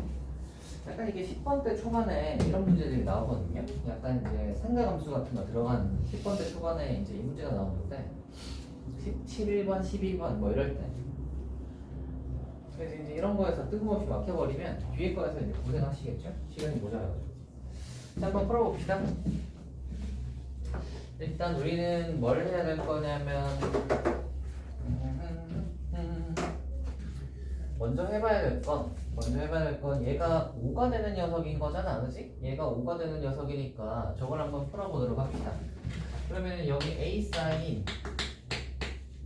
약간 이게 10번 대 초반에 이런 문제들이 나오거든요. 약간 이제 상가함수 같은 거 들어간 10번 대 초반에 이제 이 문제가 나오는데 11번, 12번 뭐 이럴 때. 그래서 이제 이런 거에서 뜬금없이 막혀버리면 뒤에 거에서 이제 고생하시겠죠? 시간이 모자라가지고. 자, 한번 풀어봅시다. 일단 우리는 뭘 해야 될 거냐면 먼저 해봐야 될 건 얘가 5가 되는 녀석인 거잖아, 그지? 얘가 5가 되는 녀석이니까 저걸 한번 풀어보도록 합시다. 그러면 여기 a 사인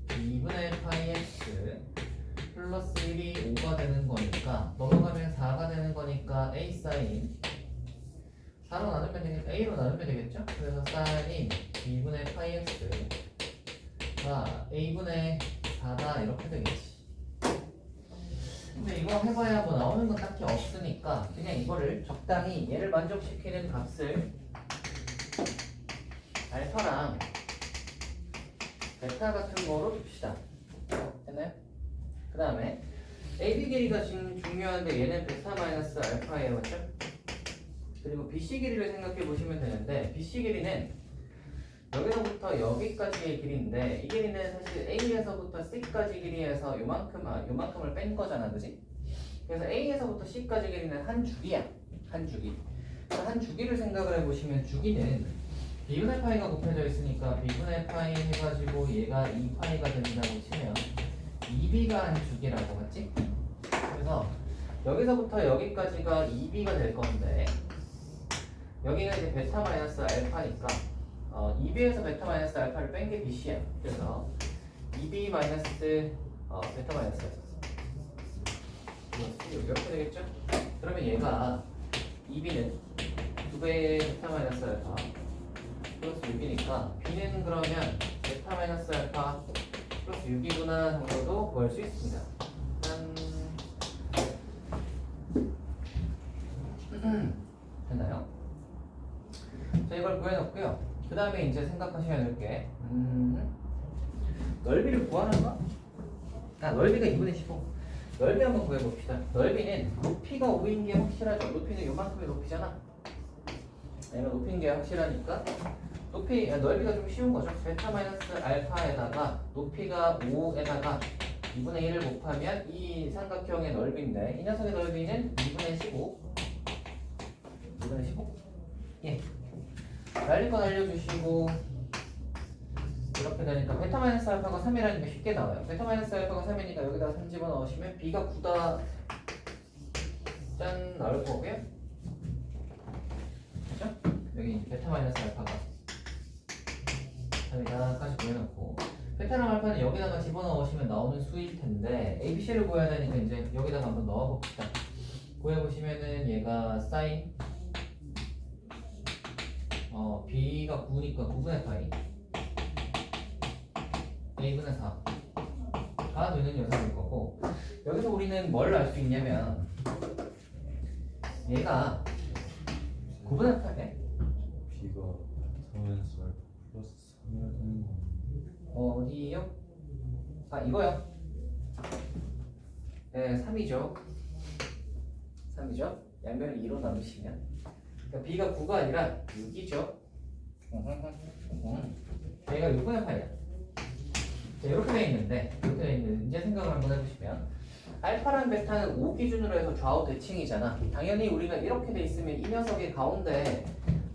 2분의 파이 x 플러스 1이 5가 되는 거니까 넘어가면 4가 되는 거니까 a 사인 4로 나누면 되겠죠? a로 나누면 되겠죠? 그래서 사인 2분의 파이 x가 a분의 4다 이렇게 되겠지. 근데 이거 해봐야 뭐 나오는 건 딱히 없으니까 그냥 이거를 적당히 얘를 만족시키는 값을 알파랑 베타 같은 거로 둡시다. 됐나요? 그 다음에 AB 길이가 지금 중요한데 얘는 베타 마이너스 알파예요, 맞죠? 그리고 BC 길이를 생각해 보시면 되는데 BC 길이는 여기서부터 여기까지의 길이인데 이 길이는 사실 A에서부터 C까지 길이에서 요만큼을 뺀 거잖아, 그지? 그래서 A에서부터 C까지 길이는 한 주기야, 한 주기. 그래서 한 주기를 생각을 해보시면 주기는 B분의 파이가 곱해져 있으니까 B분의 파이 해가지고 얘가 2파이가 된다고 치면 2B가 한 주기라고, 맞지? 그래서 여기서부터 여기까지가 2B가 될 건데 여기가 이제 베타 마이너스 알파니까 2B에서 베타 마이너스 알파를 뺀 게 BC야. 그래서 2B 마이너스 베타 마이너스 이렇게 되겠죠? 그러면 얘가 2B는 2배의 베타 마이너스 알파 플러스 6이니까 B는 그러면 베타 마이너스 알파 플러스 6이구나 정도도 구할 수 있습니다. 됐나요? 자, 이걸 구해놓고요. 그 다음에 이제 생각하시면 될 게 넓이를 구하는 거? 넓이가 2분의 15. 넓이 한번 구해봅시다. 넓이는 높이가 5인 게 확실하죠. 높이는 요만큼의 높이잖아. 얘가 높이인 게 확실하니까 넓이가 좀 쉬운 거죠. 베타 마이너스 알파에다가 높이가 5에다가 2분의 1을 곱하면 이 삼각형의 넓이인데 이 녀석의 넓이는 2분의 15. 2분의 15? 예. 날릴 건 알려주시고 이렇게 되니까 베타 마이너스 알파가 3이라는 게 쉽게 나와요. 베타 마이너스 알파가 3이니까 여기다가 3 집어넣으시면 B가 9다 짠 나올 거고요. 그렇죠? 여기 베타 마이너스 알파가 3이다까지 구해놓고 베타랑 알파는 여기다가 집어넣으시면 나오는 수일 텐데 ABC를 구해야 되니까 이제 여기다가 한번 넣어봅시다. 구해보시면은 얘가 사인 B가 9니까 9분의 파이 A분의 4가 되는 녀석일 거고 여기서 우리는 뭘 알 수 있냐면 얘가 9분의 파이 B가 베타 마이너스 알파 플러스 3이라 되는 거 어디요? 이거요. 네, 3이죠. 3이죠. 양변을 2로 나누시면 그러니까 B가 9가 아니라 6이죠. 얘가 6분의 파이야. 이렇게 돼 있는데 이제 생각을 한번 해보시면 알파랑 베타는 5 기준으로 해서 좌우 대칭이잖아. 당연히 우리가 이렇게 돼 있으면 이 녀석의 가운데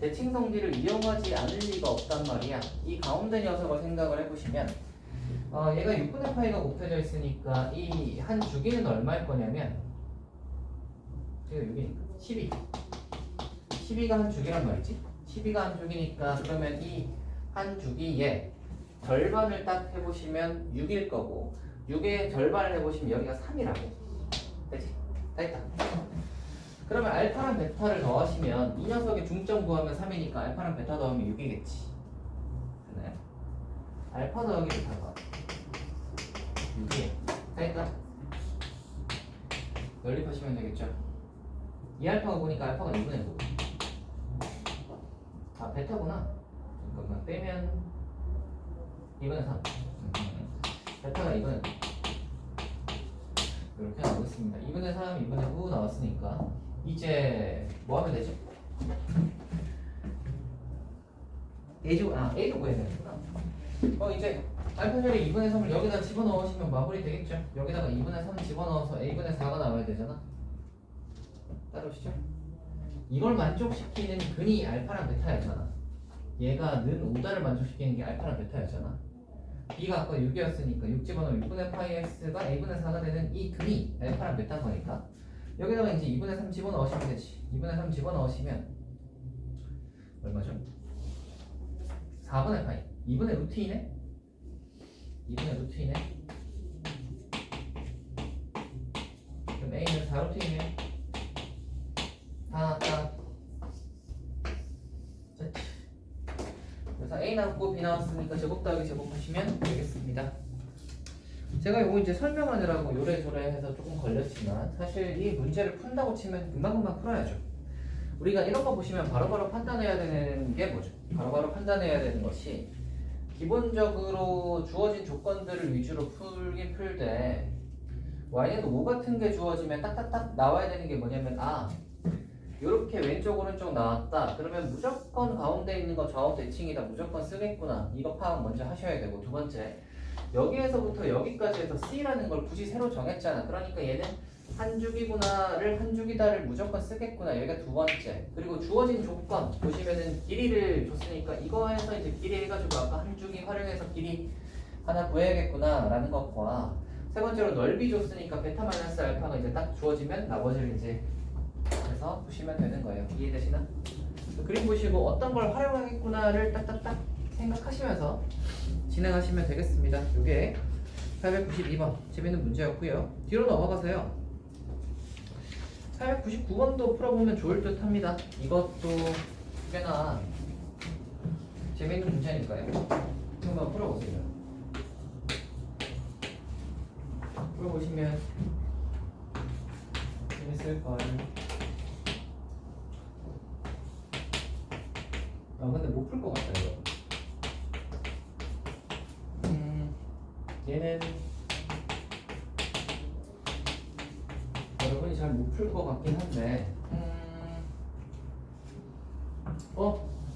대칭 성질을 이용하지 않을 리가 없단 말이야. 이 가운데 녀석을 생각을 해보시면 얘가 6분의 파이가 곱해져 있으니까 이 한 주기는 얼마일 거냐면 얘가 6이니까 12 12가 한 주기란 말이지. 12가 한 주기니까 그러면 이 한 주기에 절반을 딱 해보시면 6일 거고 6의 절반을 해보시면 여기가 3이라고. 되지? 다 했다. 그러면 알파랑 베타를 더하시면 이 녀석의 중점 구하면 3이니까 알파랑 베타 더하면 6이겠지. 됐나요? 알파 더하기 베타가 6이에요. 다 했다. 연립하시면 되겠죠. 이 알파가 보니까 알파가 2분의 9. 베타구나. 잠깐만 빼면 2분의 3. 베타가 2분의 9. 이렇게 나오겠습니다. 2분의 3, 2분의 9 나왔으니까 이제 뭐 하면 되지? A도 구해야 되는구나. 이제 알파 자리 2분의 3을 여기다 집어넣으시면 마무리 되겠죠? 여기다가 2분의 3 집어넣어서 A분의 4가 나와야 되잖아. 따라오시죠? 이걸 만족시키는 근이 알파랑 베타였잖아. 얘가 는 5다를 만족시키는 게 알파랑 베타였잖아. B가 아까 6이었으니까 6 집어넣으면 6분의 파이 x가 A분의 4가 되는 이 근이 알파랑 베타인 거니까 여기다가 이제 2분의 3 집어넣으시면 되지. 2분의 3 집어넣으시면 얼마죠? 4분의 파이 2분의 루트이네? 2분의 루트이네? 그럼 A는 4루트이네? 다 나왔다. 그래서 A 나왔고 B 나왔으니까 제곱 더하기 제곱 하시면 되겠습니다. 제가 이거 이제 설명하느라고 요래조래 해서 조금 걸렸지만 사실 이 문제를 푼다고 치면 금방금방 풀어야죠. 우리가 이런 거 보시면 바로바로 판단해야 되는 게 뭐죠? 바로바로 판단해야 되는 것이 기본적으로 주어진 조건들을 위주로 풀긴 풀되 y에도 5 같은 게 주어지면 딱딱딱 나와야 되는 게 뭐냐면 이렇게 왼쪽 오른쪽 나왔다. 그러면 무조건 가운데 있는 거 좌우 대칭이다. 무조건 쓰겠구나. 이거 파악 먼저 하셔야 되고, 두 번째, 여기에서부터 여기까지 해서 C라는 걸 굳이 새로 정했잖아. 그러니까 얘는 한 주기구나를 한 주기다를 무조건 쓰겠구나. 여기가 두 번째. 그리고 주어진 조건 보시면은 길이를 줬으니까 이거에서 이제 길이 해가지고 아까 한 주기 활용해서 길이 하나 구해야겠구나 라는 것과, 세 번째로 넓이 줬으니까 베타 마이너스 알파가 이제 딱 주어지면 나머지를 이제 해서 보시면 되는 거예요. 이해되시나? 그림 보시고 어떤 걸 활용하겠구나를 딱딱딱 생각하시면서 진행하시면 되겠습니다. 이게 892번 재밌는 문제였고요. 뒤로 넘어가세요. 899번도 풀어보면 좋을 듯 합니다. 이것도 꽤나 재밌는 문제니까요. 한번 풀어보세요. 풀어보시면 재밌을걸. 근데 못 풀 것 같다 이거. 얘는 여러분이 잘 못 풀 것 같긴 한데,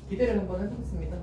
기대를 한번 해보겠습니다.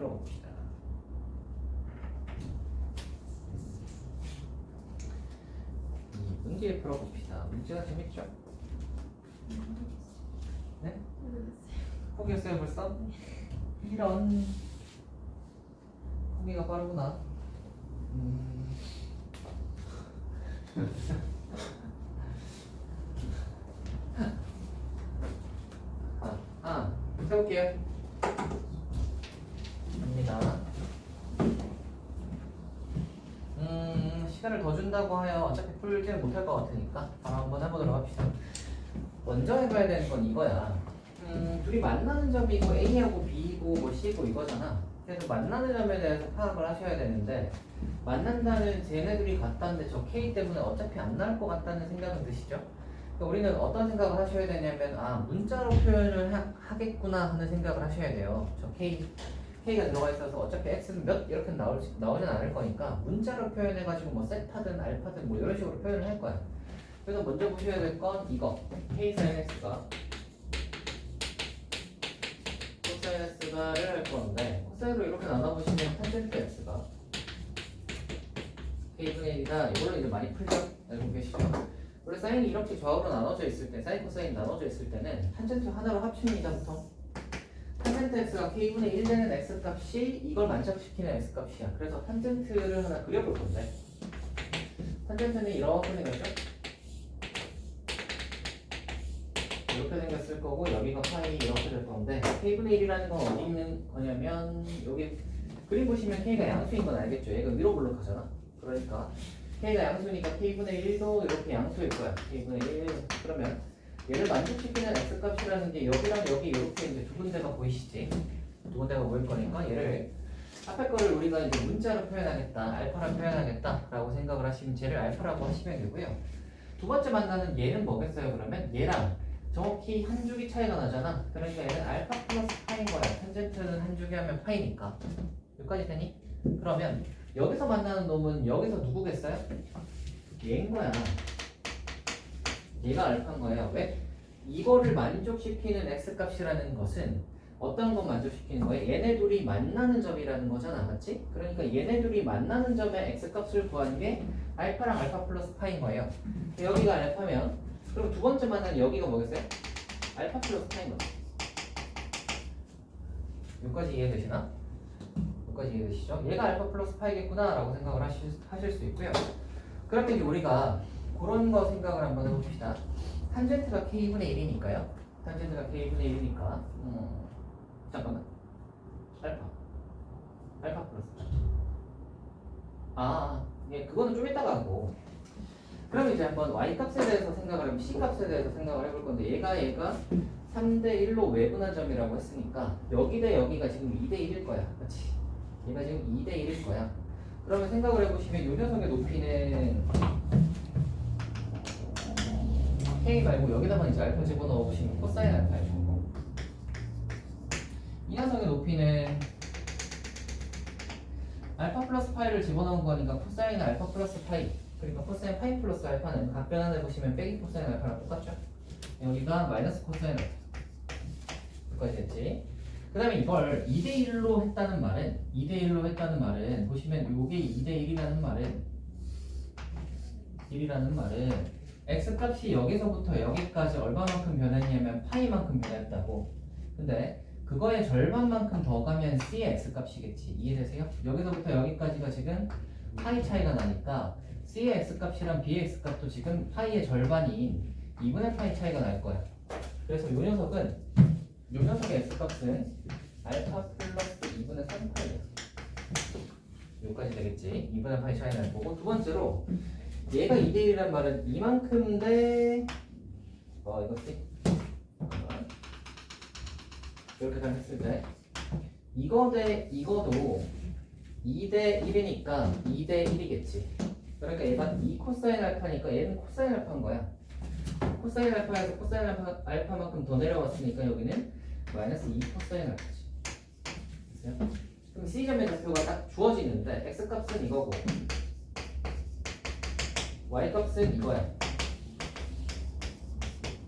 풀어봅시다. 이 문제 풀어봅시다. 문제가 재밌죠? 네? 포기했어요 벌써? 이런 포기가 빠르구나. 해볼게요. 갑니다. 시간을 더 준다고 하여 어차피 풀지는 못할 것 같으니까 바로 한번 해보도록 합시다. 먼저 해봐야 되는 건 이거야. 둘이 만나는 점이 고 A하고 B고 뭐 C고 이거잖아. 그래서 만나는 점에 대해서 파악을 하셔야 되는데 만난다는 쟤네들이 같다는데 저 K 때문에 어차피 안 나올 것 같다는 생각은 드시죠? 그러니까 우리는 어떤 생각을 하셔야 되냐면 문자로 표현을 하겠구나 하는 생각을 하셔야 돼요. 저 K가 들어가 있어서 어차피 X는 몇 이렇게 나오진 않을 거니까 문자로 표현해가지고 뭐 세타든 알파든 뭐 이런 식으로 표현을 할 거야. 그래서 먼저 보셔야 될 건 이거 K sin X가 코사인 X가를 할 건데 코사인으로 이렇게 나눠보시면 탄젠트 X가 K분의 1이다. 이걸로 이제 많이 풀죠? 알고 계시죠? 원래 사인이 이렇게 좌우로 나눠져 있을 때 사인 코사인 나눠져 있을 때는 탄젠트 하나로 합칩니다. 보통 탄젠트 X가 K분의 1 되는 X값이 이걸 만족시키는 X값이야. 그래서 탄젠트를 하나 그려볼 건데 탄젠트는 이렇게 생겼죠? 이렇게 생겼을 거고 여기가 파이 이렇게 될 건데 K분의 1이라는 건 어디 있는 거냐면 여기 그림 보시면 K가 양수인 건 알겠죠? 얘가 위로 블록하잖아. 그러니까 K가 양수니까 K분의 1도 이렇게 양수일 거야. K분의 1 그러면 얘를 만족시키는 X값이라는 게 여기랑 여기 이렇게 이제 두 군데가 보이시지? 두 군데가 보일 거니까 얘를 앞에 거를 우리가 이제 문자로 표현하겠다, 알파로 표현하겠다 라고 생각을 하시면 쟤를 알파라고 하시면 되고요. 두 번째 만나는 얘는 뭐겠어요? 그러면 얘랑 정확히 한 주기 차이가 나잖아. 그러니까 얘는 알파 플러스 파인 거야. 탄젠트는 한 주기 하면 파이니까. 여기까지 되니? 그러면 여기서 만나는 놈은 여기서 누구겠어요? 얘인 거야. 얘가 알파인 거예요. 왜? 이거를 만족시키는 X값이라는 것은 어떤 거 만족시키는 거예요? 얘네 둘이 만나는 점이라는 거잖아. 맞지? 그러니까 얘네 둘이 만나는 점의 X값을 구하는 게 알파랑 알파 플러스 파인 거예요. 여기가 알파면 그럼 두 번째 만나는 여기가 뭐겠어요? 알파 플러스 파인 거죠. 여기까지 이해되시나? 여기까지 이해되시죠? 얘가 알파 플러스 파이겠구나 라고 생각을 하실 수 있고요. 그러면 이제 우리가 그런 거 생각을 한번 해봅시다. 탄젠트가 K분의 1이니까요. 탄젠트가 K분의 1이니까 잠깐만 알파 플러스 예, 그거는 좀 이따가 하고 그러면 이제 한번 Y값에 대해서 생각을 하면 C값에 대해서 생각을 해볼 건데 얘가 3대 1로 외분한 점이라고 했으니까 여기 대 여기가 지금 2대 1일 거야. 그렇지? 얘가 지금 2대 1일 거야. 그러면 생각을 해보시면 이 녀석의 높이는 K 말고 여기다만 이제 알파 집어넣어 보시면 코사인 알파일 거고 이 녀석의 높이는 알파 플러스 파이를 집어넣은 거니까 코사인 알파 플러스 파이 그러니까 코사인 파이 플러스 알파는 각 변환해 보시면 빼기 코사인 알파랑 똑같죠? 여기가 마이너스 코사인 알파 여기까지 됐지? 그 다음에 이걸 2대1로 했다는 말은 보시면 요게 2대1이라는 말은 X값이 여기서부터 여기까지 얼마만큼 변했냐면 파이만큼 변했다고. 근데 그거의 절반만큼 더 가면 C의 X값이겠지. 이해되세요? 여기서부터 여기까지가 지금 파이 차이가 나니까 C의 X값이랑 B의 X값도 지금 파이의 절반인 2분의 파이 차이가 날 거야. 그래서 요 녀석의 X값은 알파 플러스 2분의 3파이 여기까지 되겠지. 2분의 파이 차이 날 거고 두 번째로 얘가 2대1이란 말은 이만큼 대 이거 C 이렇게 생각했을 때 이거 대 이거도 2대 1이니까 2대 1이겠지. 그러니까 얘가 2 코사인 알파니까 얘는 코사인 알파인 거야. 코사인 알파에서 코사인 알파만큼 더 내려왔으니까 여기는 마이너스 2 코사인 알파지. 됐어요? 그럼 C점의 좌표가 딱 주어지는데 X값은 이거고 Y값은 이거야.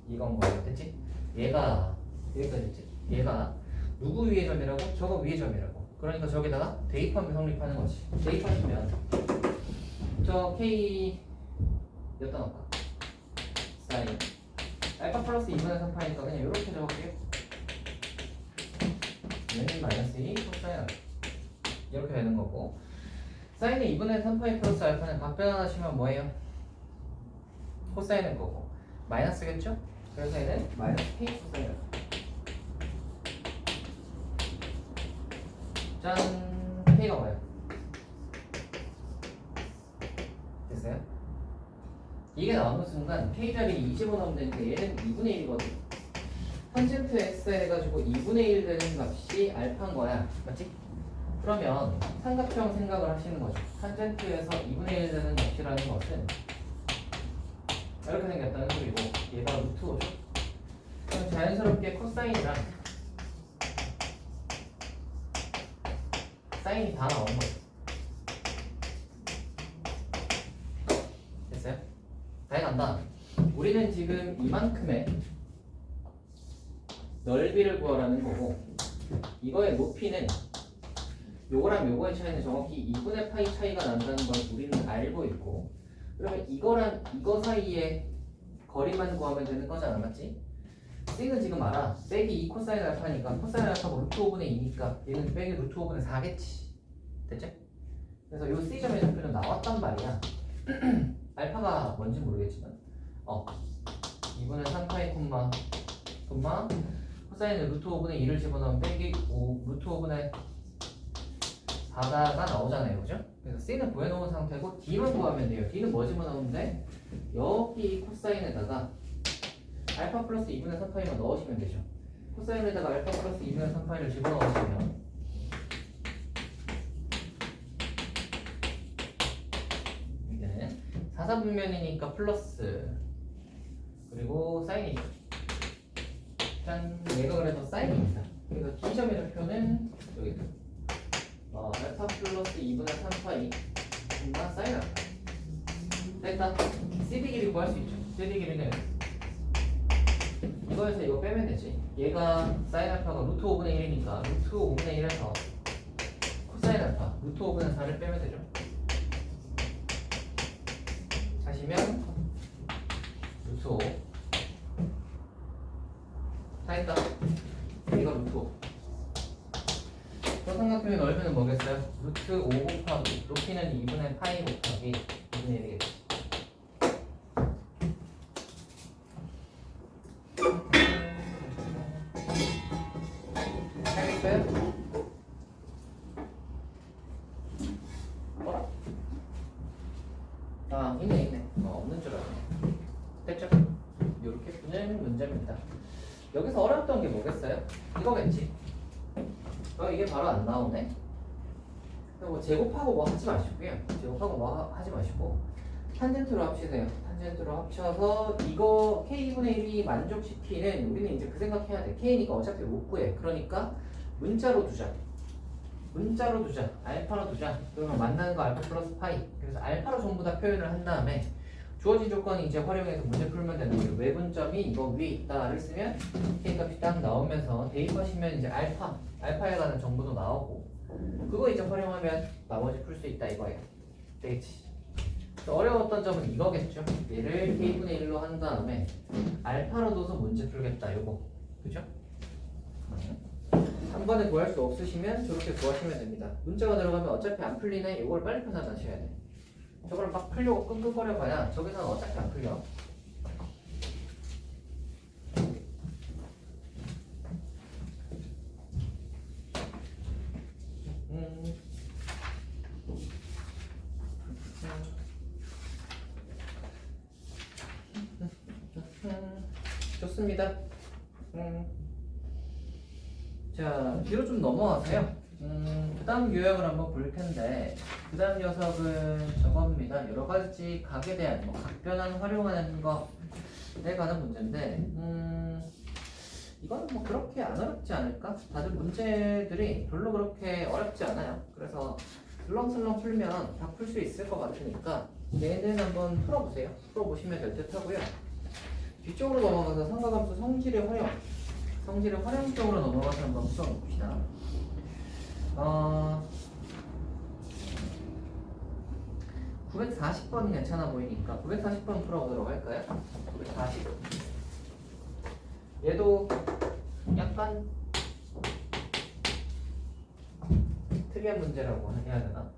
이건 거야. 됐지? 얘가 여기까지 됐지? 얘가 누구 위의 점이라고? 저거 위의 점이라고. 그러니까 저기다가 대입하면 성립하는 거지. 대입하시면 저 K 몇다 넣을까? 사인 알파 플러스 2분의 3파니까 그냥 이렇게 적을게요. n 마이너스 2 코사인 알파 이렇게 되는 거고, 사인의 2분의 3파이 플러스 알파는 각변환하시면 뭐예요? 코사인일 거고 마이너스겠죠? 그래서 얘는 마이너스 K 코사인 알파. 짠! K가 뭐예요? 됐어요? 이게 나오는 순간 K 자리 20원 넣으면 되니까 얘는 2분의 1이거든. 탄젠트 X 해가지고 2분의 1 되는 값이 알파인 거야. 맞지? 그러면 삼각형 생각을 하시는 거죠. 탄젠트에서 2분의 1 되는 값이라는 것은 이렇게 생겼다는 소리고, 얘가 루트 5죠. 그럼 자연스럽게 코사인이랑 사인이 다 나오는 거죠. 됐어요? 다 해간다. 우리는 지금 이만큼의 넓이를 구하라는 거고, 이거의 높이는 요거랑 요거의 차이는 정확히 2분의 파이 차이가 난다는 걸 우리는 알고 있고, 그러면 이거랑 이거 사이의 거리만 구하면 되는 거잖아, 맞지? C는 지금 알아. 빼기 2 코사인 알파니까 코사인 알파가 루트 5분의 2니까 얘는 빼기 루트 5분의 4겠지. 됐죠? 그래서 요 C점의 좌표는 나왔단 말이야. 알파가 뭔지 모르겠지만 2분의 3파이 콤마 코사인은 루트 5분의 2를 집어넣으면 빼기 5 루트 5분의 4가 나오잖아요, 그죠? 그래서 C는 구해놓은 상태고 D만 구하면 돼요. D는 뭐 집어넣으면 돼? 여기 코사인에다가 알파 플러스 2분의 3파이만 넣으시면 되죠. 코사인에다가 알파 플러스 2분의 3파이를 집어넣으시면 이제는 사사분면이니까 플러스, 그리고 사인이죠. 짠! 얘가 그래서 사인입니다. 그래서 D점의 좌표는 여기 알파 플러스 2분의 3파이 콤마 사인 알파. 됐다. CD 길이 구할 수 있죠. CD 길이는 이거에서 이거 빼면 되지. 얘가 사인 알파가 루트 5분의 1이니까 루트 5분의 1에서 코사인 알파 루트 5분의 4를 빼면 되죠. 하시면 루트 5 다 했다. 이거 루트 5. 삼각형의 넓이는 뭐겠어요? 루트 5 곱하기 높이는 2분의 파이 곱하기 2분의 1이겠지. 알겠어요? 뭐라? 있네. 없는 줄 알았네. 됐죠? 이렇게 푸는 문제입니다. 여기서 어려웠던 게 뭐겠어요? 이거겠지? 이게 바로 안 나오네. 뭐 제곱하고 뭐 하지 마시고요. 제곱하고 뭐 하지 마시고 탄젠트로 합치세요. 탄젠트로 합쳐서 이거 K분의 1이 만족시키는, 우리는 이제 그 생각해야 돼. K니까 어차피 못 구해. 그러니까 문자로 두자. 알파로 두자. 그러면 만나는 거 알파 플러스 파이. 그래서 알파로 전부 다 표현을 한 다음에 주어진 조건이 이제 활용해서 문제 풀면 되는 거예요. 외분점이 이거 위에 있다를 쓰면 K 값이 딱 나오면서 대입하시면 이제 알파에 관한 정보도 나오고, 그거 이제 활용하면 나머지 풀 수 있다 이거예요. 되겠지? 어려웠던 점은 이거겠죠. 얘를 K분의 1로 한 다음에 알파로 둬서 문제 풀겠다 요거. 그죠? 한 번에 구할 수 없으시면 저렇게 구하시면 됩니다. 문자가 들어가면 어차피 안 풀리네, 이걸 빨리 판단하셔야 돼. 저걸 막 풀려고 끙끙거려 봐야 저기서는 어차피 안 풀려. 좋습니다. 자, 뒤로 좀 넘어가세요. 그 다음 요약을 한번 볼 텐데, 그 다음 녀석은 저겁니다. 여러 가지 각에 대한 각변환 활용하는 것에 관한 문제인데, 이거는 뭐 그렇게 안 어렵지 않을까? 다들 문제들이 별로 그렇게 어렵지 않아요. 그래서 슬렁슬렁 풀면 다 풀 수 있을 것 같으니까 얘는 한번 풀어보세요. 풀어보시면 될 듯 하고요. 뒤쪽으로 넘어가서 삼각함수 성질의 활용 쪽으로 넘어가서 한번 풀어봅시다. 어 940번은 괜찮아 보이니까 940번 풀어보도록 할까요? 940. 얘도 약간 특이한 문제라고 해야 되나?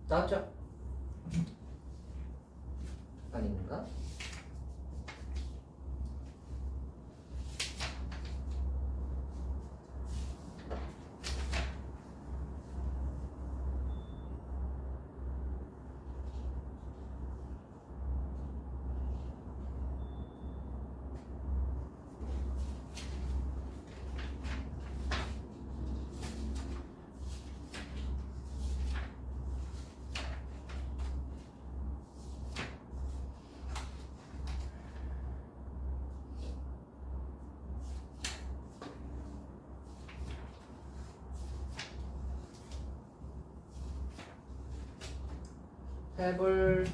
나왔죠? 아닌가? 해볼까요?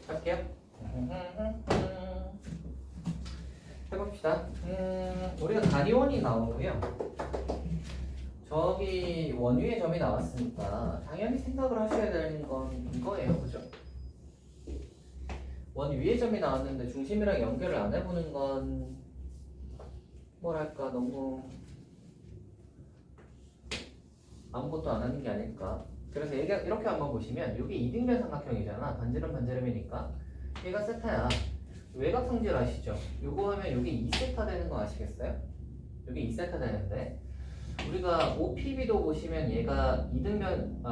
할게요. 해봅시다. 우리가 단위원이 나오고요. 저기 원위의 점이 나왔으니까 당연히 생각을 하셔야 되는 건 이거예요, 그죠? 원위의 점이 나왔는데 중심이랑 연결을 안 해보는 건 뭐랄까 너무 아무것도 안 하는 게 아닐까. 그래서 얘가 이렇게 한번 보시면 이게 이등변 삼각형이잖아. 반지름 반지름이니까 얘가 세타야. 외곽 성질 아시죠? 요거 하면 요게 2세타 되는 거 아시겠어요? 요게 2세타 되는데 우리가 OPB도 보시면 얘가 이등변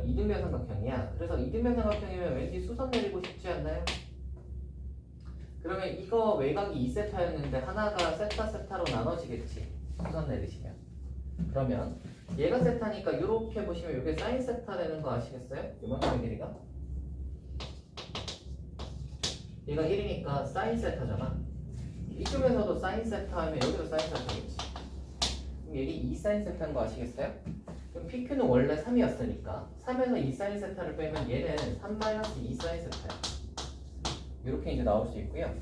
이등변 삼각형이야. 그래서 이등변 삼각형이면 왠지 수선 내리고 싶지 않나요? 그러면 이거 외곽이 2세타였는데 하나가 세타 세타로 나눠지겠지. 수선 내리시면. 그러면 얘가 세타니까 이렇게 보시면 이게 사인 세타 되는 거 아시겠어요? 이만큼의 길이가 얘가 1이니까 사인 세타잖아. 이쪽에서도 사인 세타 하면 여기도 사인 세타겠지. 그럼 얘기 2 사인 세타인 거 아시겠어요? 그럼 PQ는 원래 3이었으니까 3에서 2 사인 세타를 빼면 얘는 3-2 사인 세타야. 이렇게 이제 나올 수 있고요.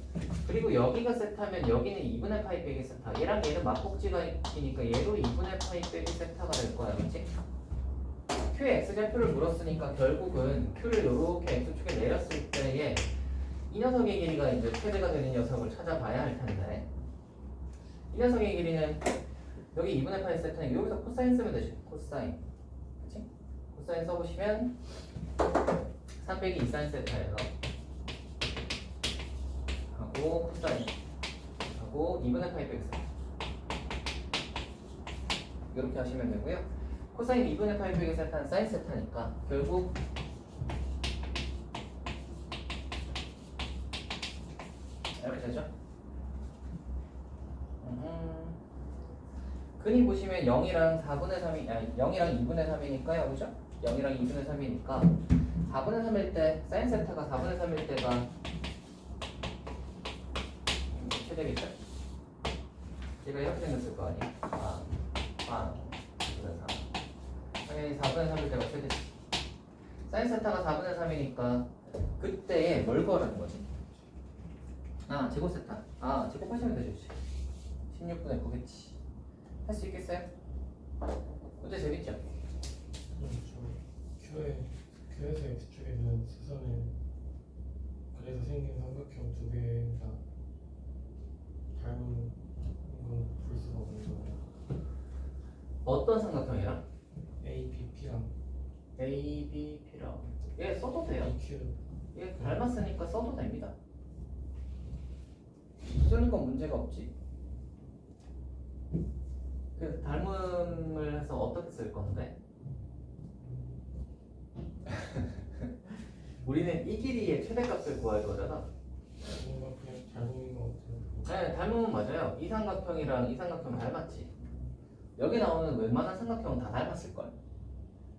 그리고 여기가 세타면 여기는 2분의 파이 빼기 세타. 얘랑 얘는 맞복지가 있으니까 얘도 2분의 파이 빼기 세타가 될 거야, 그렇지? Q의 X좌표를 물었으니까 결국은 Q를 이렇게 X축에 내렸을 때에 이 녀석의 길이가 이제 최대가 되는 녀석을 찾아봐야 할 텐데 이 녀석의 길이는 여기 2분의 파이 세타니까 여기서 코사인 쓰면 되지. 코사인. 그치? 코사인 써보시면 3 빼기 2 사인 세타에서 하고 코사인 하고 2분의 파이 빼기 세타 이렇게 하시면 되고요. 코사인 2분의 파이 빼기 세타는 사인 세타니까 결국 이렇게 되죠. 근이 보시면 0이랑 4분의 3이 아니 0이랑 2분의 3이니까요. 그죠? 0이랑 2분의 3이니까 4분의 3일 때 사인 세타가 4분의 3일 때가 이렇게 되겠죠? 얘가 이렇게 생겼을 거 아니에요? 4분의 3 당연히 4분의 3일 때가 최대지. 사인 세타가 4분의 3이니까 그때에 뭘 구하라는 거지? 제곱 세타. 제곱하시면 되죠. 16분의 9겠지. 할 수 있겠어요? 문제 재밌죠? Q에서 X축에는 수선을 그래서 생긴 삼각형 두 개가 닮은 건 볼 수가 없는 거예요. 어떤 삼각형이랑? ABP랑 ABP랑 얘 써도 돼요. EQ 얘 닮았으니까 써도 됩니다. 쓰는 건 문제가 없지. 그 닮음을 해서 어떻게 쓸 건데? 우리는 이 길이의 최대값을 구할 거잖아. 뭔가 그냥 닮은 것 같아요. 네, 닮음은 맞아요. 이 삼각형이랑 이 삼각형 닮았지. 여기 나오는 웬만한 삼각형은 다 닮았을걸.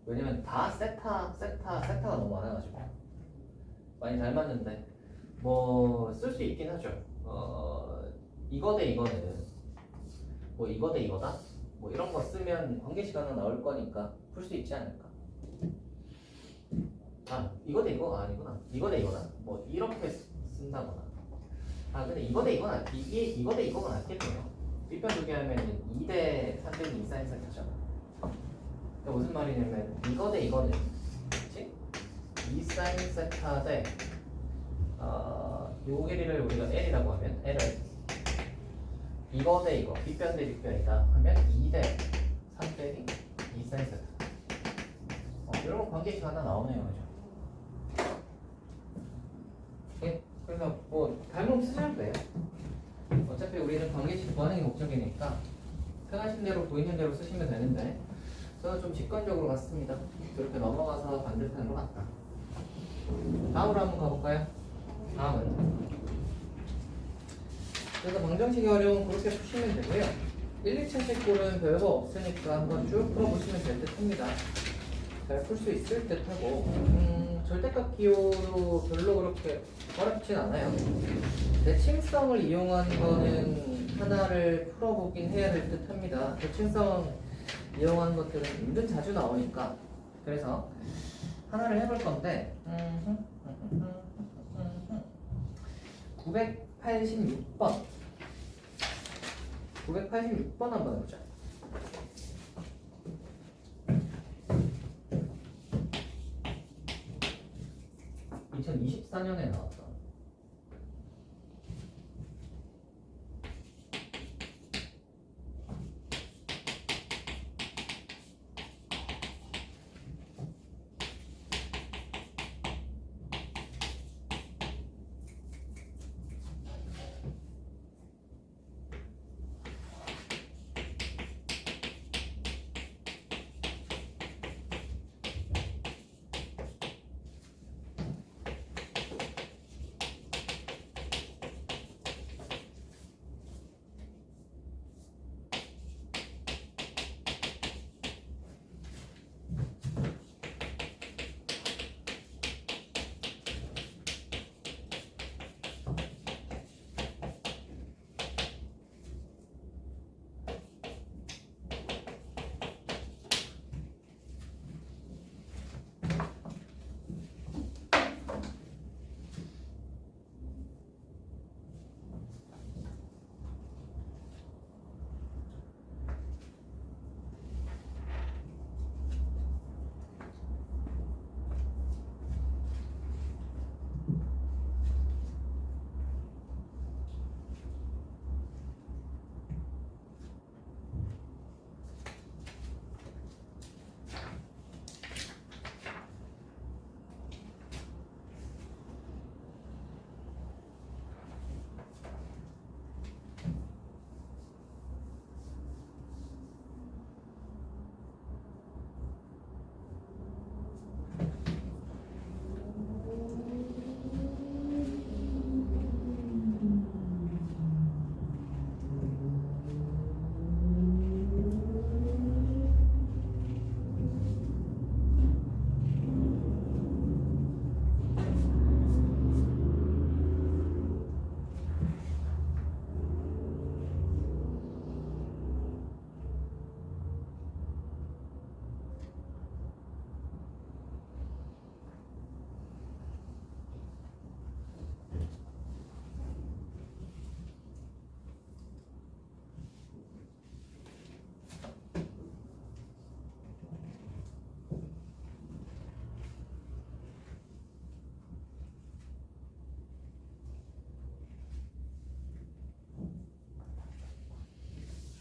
왜냐면 다 세타가 너무 많아가지고 많이 닮았는데 뭐 쓸 수 있긴 하죠. 이거 대 이거는 뭐 이거 대 이거다? 뭐 이런 거 쓰면 관계식 하나 나올 거니까 풀 수 있지 않을까? 이거 대 이거가 아니구나. 이거 대 이거다. 뭐 이렇게 쓴다거나. 근데 이거 대 이거는 이거 대 이거가 낫겠네요. 빗변 두개 하면 2대 3 빼기 2 사인 세타죠. 그러니까 무슨 말이냐면 이거 대 이거는 그치? 2 사인 세타 대 요 길이를 우리가 L이라고 하면 L을 이거 대 이거 빗변 대 빗변이다 하면 2대 3 빼기 2 사인 세타. 이런 관계식 하나 나오네요. 그죠? 예? 그래서 뭐 닮음 쓰셔도 돼요. 어차피 우리는 관계식 구하는 게 목적이니까 편하신 대로 보이는 대로 쓰시면 되는데 저는 좀 직관적으로 갔습니다. 그렇게 넘어가서 반대편으로 것 같다. 다음으로 한번 가볼까요? 다음은 그래서 방정식이 어려운 그렇게 푸시면 되고요. 1, 2차식 꼴은 별거 없으니까 한번 쭉 풀어보시면 될 듯 합니다. 잘 풀 수 있을 듯 하고 절대값 기호도 별로 그렇게 어렵진 않아요. 대칭성을 이용한 거는 하나를 풀어보긴 해야 될 듯 합니다. 대칭성 이용한 것들은 은근 자주 나오니까 그래서 하나를 해볼 건데 986번 986번 한번 해보자. (2024년에) 나왔다.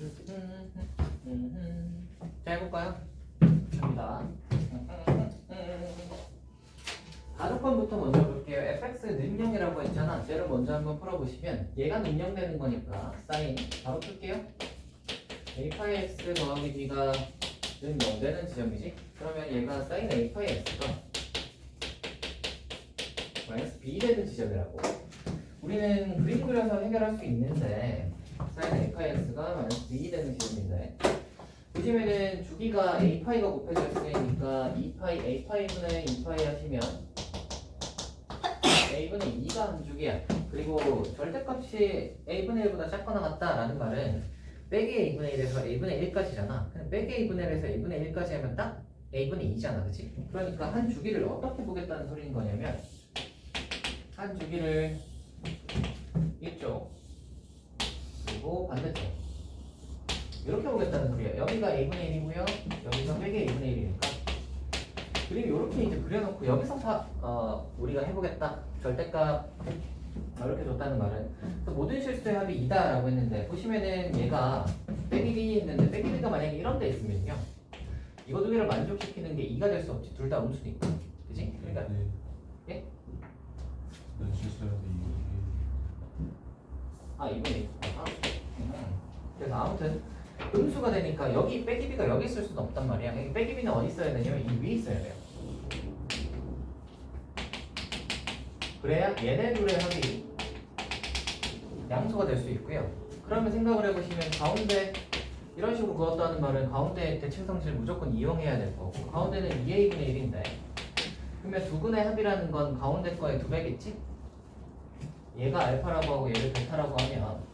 자, 해볼까요? 갑니다. 가족권부터 먼저 볼게요. fx 능력이라고 했잖아. 쟤를 먼저 한번 풀어보시면 얘가 능력되는 거니까 사인 바로 풀게요. a 파이 x 더하기 b가 는 0되는 지점이지. 그러면 얘가 사인 a 파이 x가 마이너스 b 되는 지점이라고. 우리는 그림 그려서 해결할 수 있는데 사인 a 파이 x가 마이너스 b 되는 지점인데 보시면은 주기가 a 파이가 곱해져 있으니까 2파이 a 파이분의 2파이 하시면 a분의 2가 한 주기야. 그리고 절대값이 a분의 1보다 작거나 같다라는 말은 빼기 a분의 1에서 a분의 1까지잖아. 그냥 빼기 a분의 1에서 a분의 1까지 하면 딱 a분의 2잖아, 그치? 그러니까 한 주기를 어떻게 보겠다는 소리인 거냐면 한 주기를 이쪽 그리고 반대쪽 이렇게 보겠다는 소리야. 여기가 a분의 1이고요. 여기가 빼기 a분의 1이니까 그리고 이렇게 이제 그려놓고 여기서 우리가 해보겠다. 절대값 이렇게 줬다는 말은 모든 실수의 합이 2다라고 했는데 보시면은 얘가 빼기 b 했는데 빼기 b가 만약에 이런 데 있으면요 이거 두 개를 만족시키는 게 2가 될 수 없지. 둘 다 음수니까. 그치? 그러니까 예? 난 실수해도 이분의 2. 그래서 아무튼 음수가 되니까 여기 빼기 b가 여기 있을 수는 없단 말이야. 여기 빼기 b는 어디 있어야 되냐면 이 위에 있어야 돼요. 그래야 얘네 둘의 합이 양수가 될 수 있고요. 그러면 생각을 해보시면 가운데 이런 식으로 그었다는 말은 가운데 대칭성질 무조건 이용해야 될 거고 가운데는 2a분의 1인데 그러면 두 근의 합이라는 건 가운데 거의 2배겠지? 얘가 알파라고 하고 얘를 베타라고 하면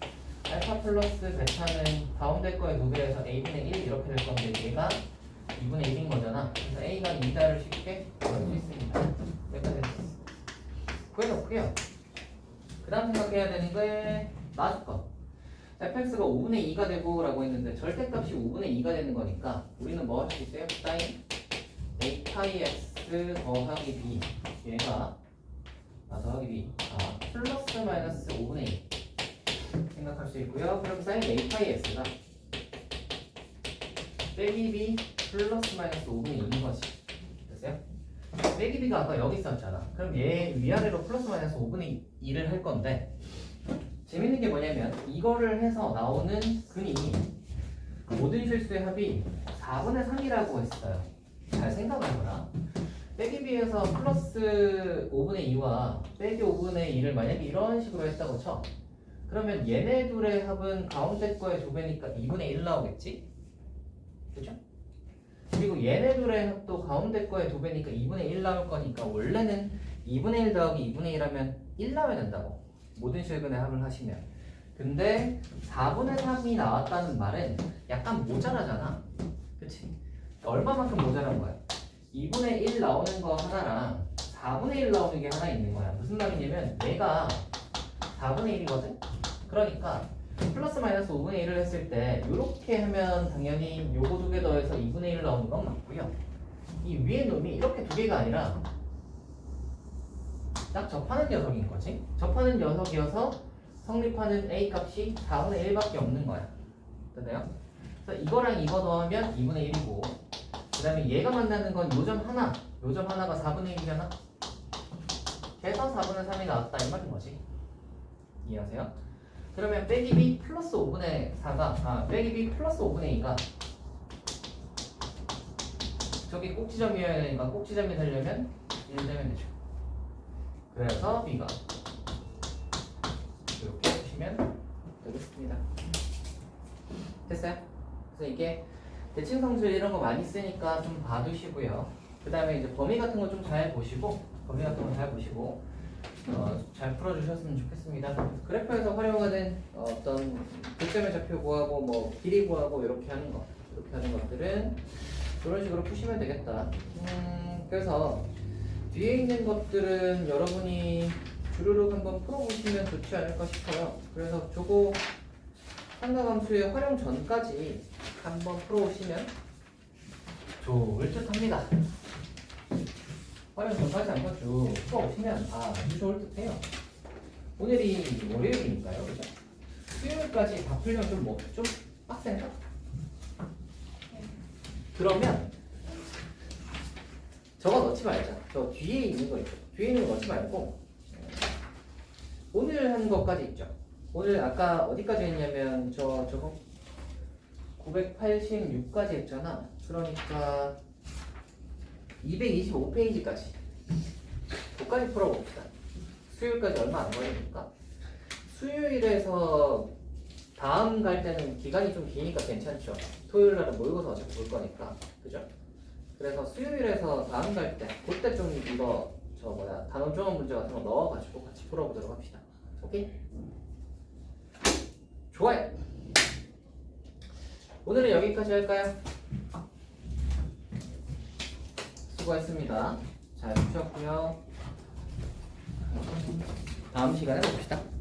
알파 플러스 베타는 가운데 거의 2배에서 a분의 1 이렇게 될 건데 얘가 2분의 1인 거잖아. 그래서 a가 2다를 쉽게 구할 수 있습니다. 여기까지 됐어. 구해놓고요. 그 다음 생각해야 되는 게 나중 거. fx가 5분의 2가 되고 라고 했는데 절대값이 5분의 2가 되는 거니까 우리는 뭐 할 수 있어요? 사인 a 파이 x 더하기 b 얘가 더하기 b 플러스 마이너스 5분의 2 생각할 수 있고요. 그럼 사인 a 파이 x가 빼기 b 플러스 마이너스 5분의 2인 거지. 됐어요? 빼기 b가 아까 여기 있었잖아. 그럼 얘 위아래로 플러스 마이너스 5분의 2를 할 건데 재밌는 게 뭐냐면 이거를 해서 나오는 근이 모든 실수의 합이 4분의 3이라고 했어요. 잘 생각해보라. 빼기 b에서 플러스 5분의 2와 빼기 5분의 2를 만약에 이런 식으로 했다고 쳐. 그러면 얘네 둘의 합은 가운데 거의 2배니까 2분의 1 나오겠지? 그죠? 그리고 얘네 둘의 합도 가운데 거의 2배니까 2분의 1 나올 거니까 원래는 2분의 1 더하기 2분의 1 하면 1 나와야 된다고. 모든 실근의 합을 하시면. 근데 4분의 3이 나왔다는 말은 약간 모자라잖아. 그치? 얼마만큼 모자란 거야? 2분의 1 나오는 거 하나랑 4분의 1 나오는 게 하나 있는 거야. 무슨 말이냐면 얘가 4분의 1이거든? 그러니까 플러스 마이너스 5분의 1을 했을 때 이렇게 하면 당연히 요거 두 개 더해서 2분의 1 나오는 건 맞고요. 이 위에 놈이 이렇게 두 개가 아니라 딱 접하는 녀석인 거지. 접하는 녀석이어서 성립하는 a 값이 4분의 1밖에 없는 거야. 됐나요? 그래서 이거랑 이거 더하면 2분의 1이고 그 다음에 얘가 만나는 건 요 점 하나가 4분의 1이잖아. 그래서 4분의 3이 나왔다 이 말인 거지. 이해하세요? 그러면 빼기 b 플러스 5분의 4가 빼기 b 플러스 5분의 2가 저기 꼭지점이어야 되니까 꼭지점이 되려면 1 되면 되죠. 그래서 b가 이렇게 보시면 되겠습니다. 됐어요? 그래서 이게 대칭성질 이런 거 많이 쓰니까 좀 봐두시고요. 그 다음에 이제 범위 같은 거 좀 잘 보시고 잘 풀어주셨으면 좋겠습니다. 그래프에서 활용하는 어떤 득점의 좌표 구하고 뭐 길이 구하고 이렇게 하는 것들은 이런 식으로 푸시면 되겠다. 그래서 뒤에 있는 것들은 여러분이 주르륵 한번 풀어보시면 좋지 않을까 싶어요. 그래서 저거 삼각함수의 활용 전까지 한번 풀어오시면 좋을 듯 합니다. 활용 전까지 한번 쭉 풀어오시면 아주 좋을 듯 해요. 오늘이 월요일이니까요. 그죠? 수요일까지 다 풀면 좀 빡센가? 그러면 저거 넣지 말자. 저 뒤에 있는 거 있죠. 뒤에 있는 거 넣지 말고 오늘 한 것까지 있죠. 오늘 아까 어디까지 했냐면 저거 986까지 했잖아. 그러니까 225페이지까지. 그까지 풀어봅시다. 수요일까지 얼마 안 걸리니까. 수요일에서 다음 갈 때는 기간이 좀 기니까 괜찮죠. 토요일 날은 모의고사 어차피 볼 거니까. 그죠? 그래서 수요일에서 다음 갈 때, 그때 좀 이거, 단원 조합 문제 같은 거 넣어가지고 같이 풀어보도록 합시다. 오케이? 좋아요. 오늘은 여기까지 할까요? 수고했습니다. 잘 푸셨고요. 다음 시간에 봅시다.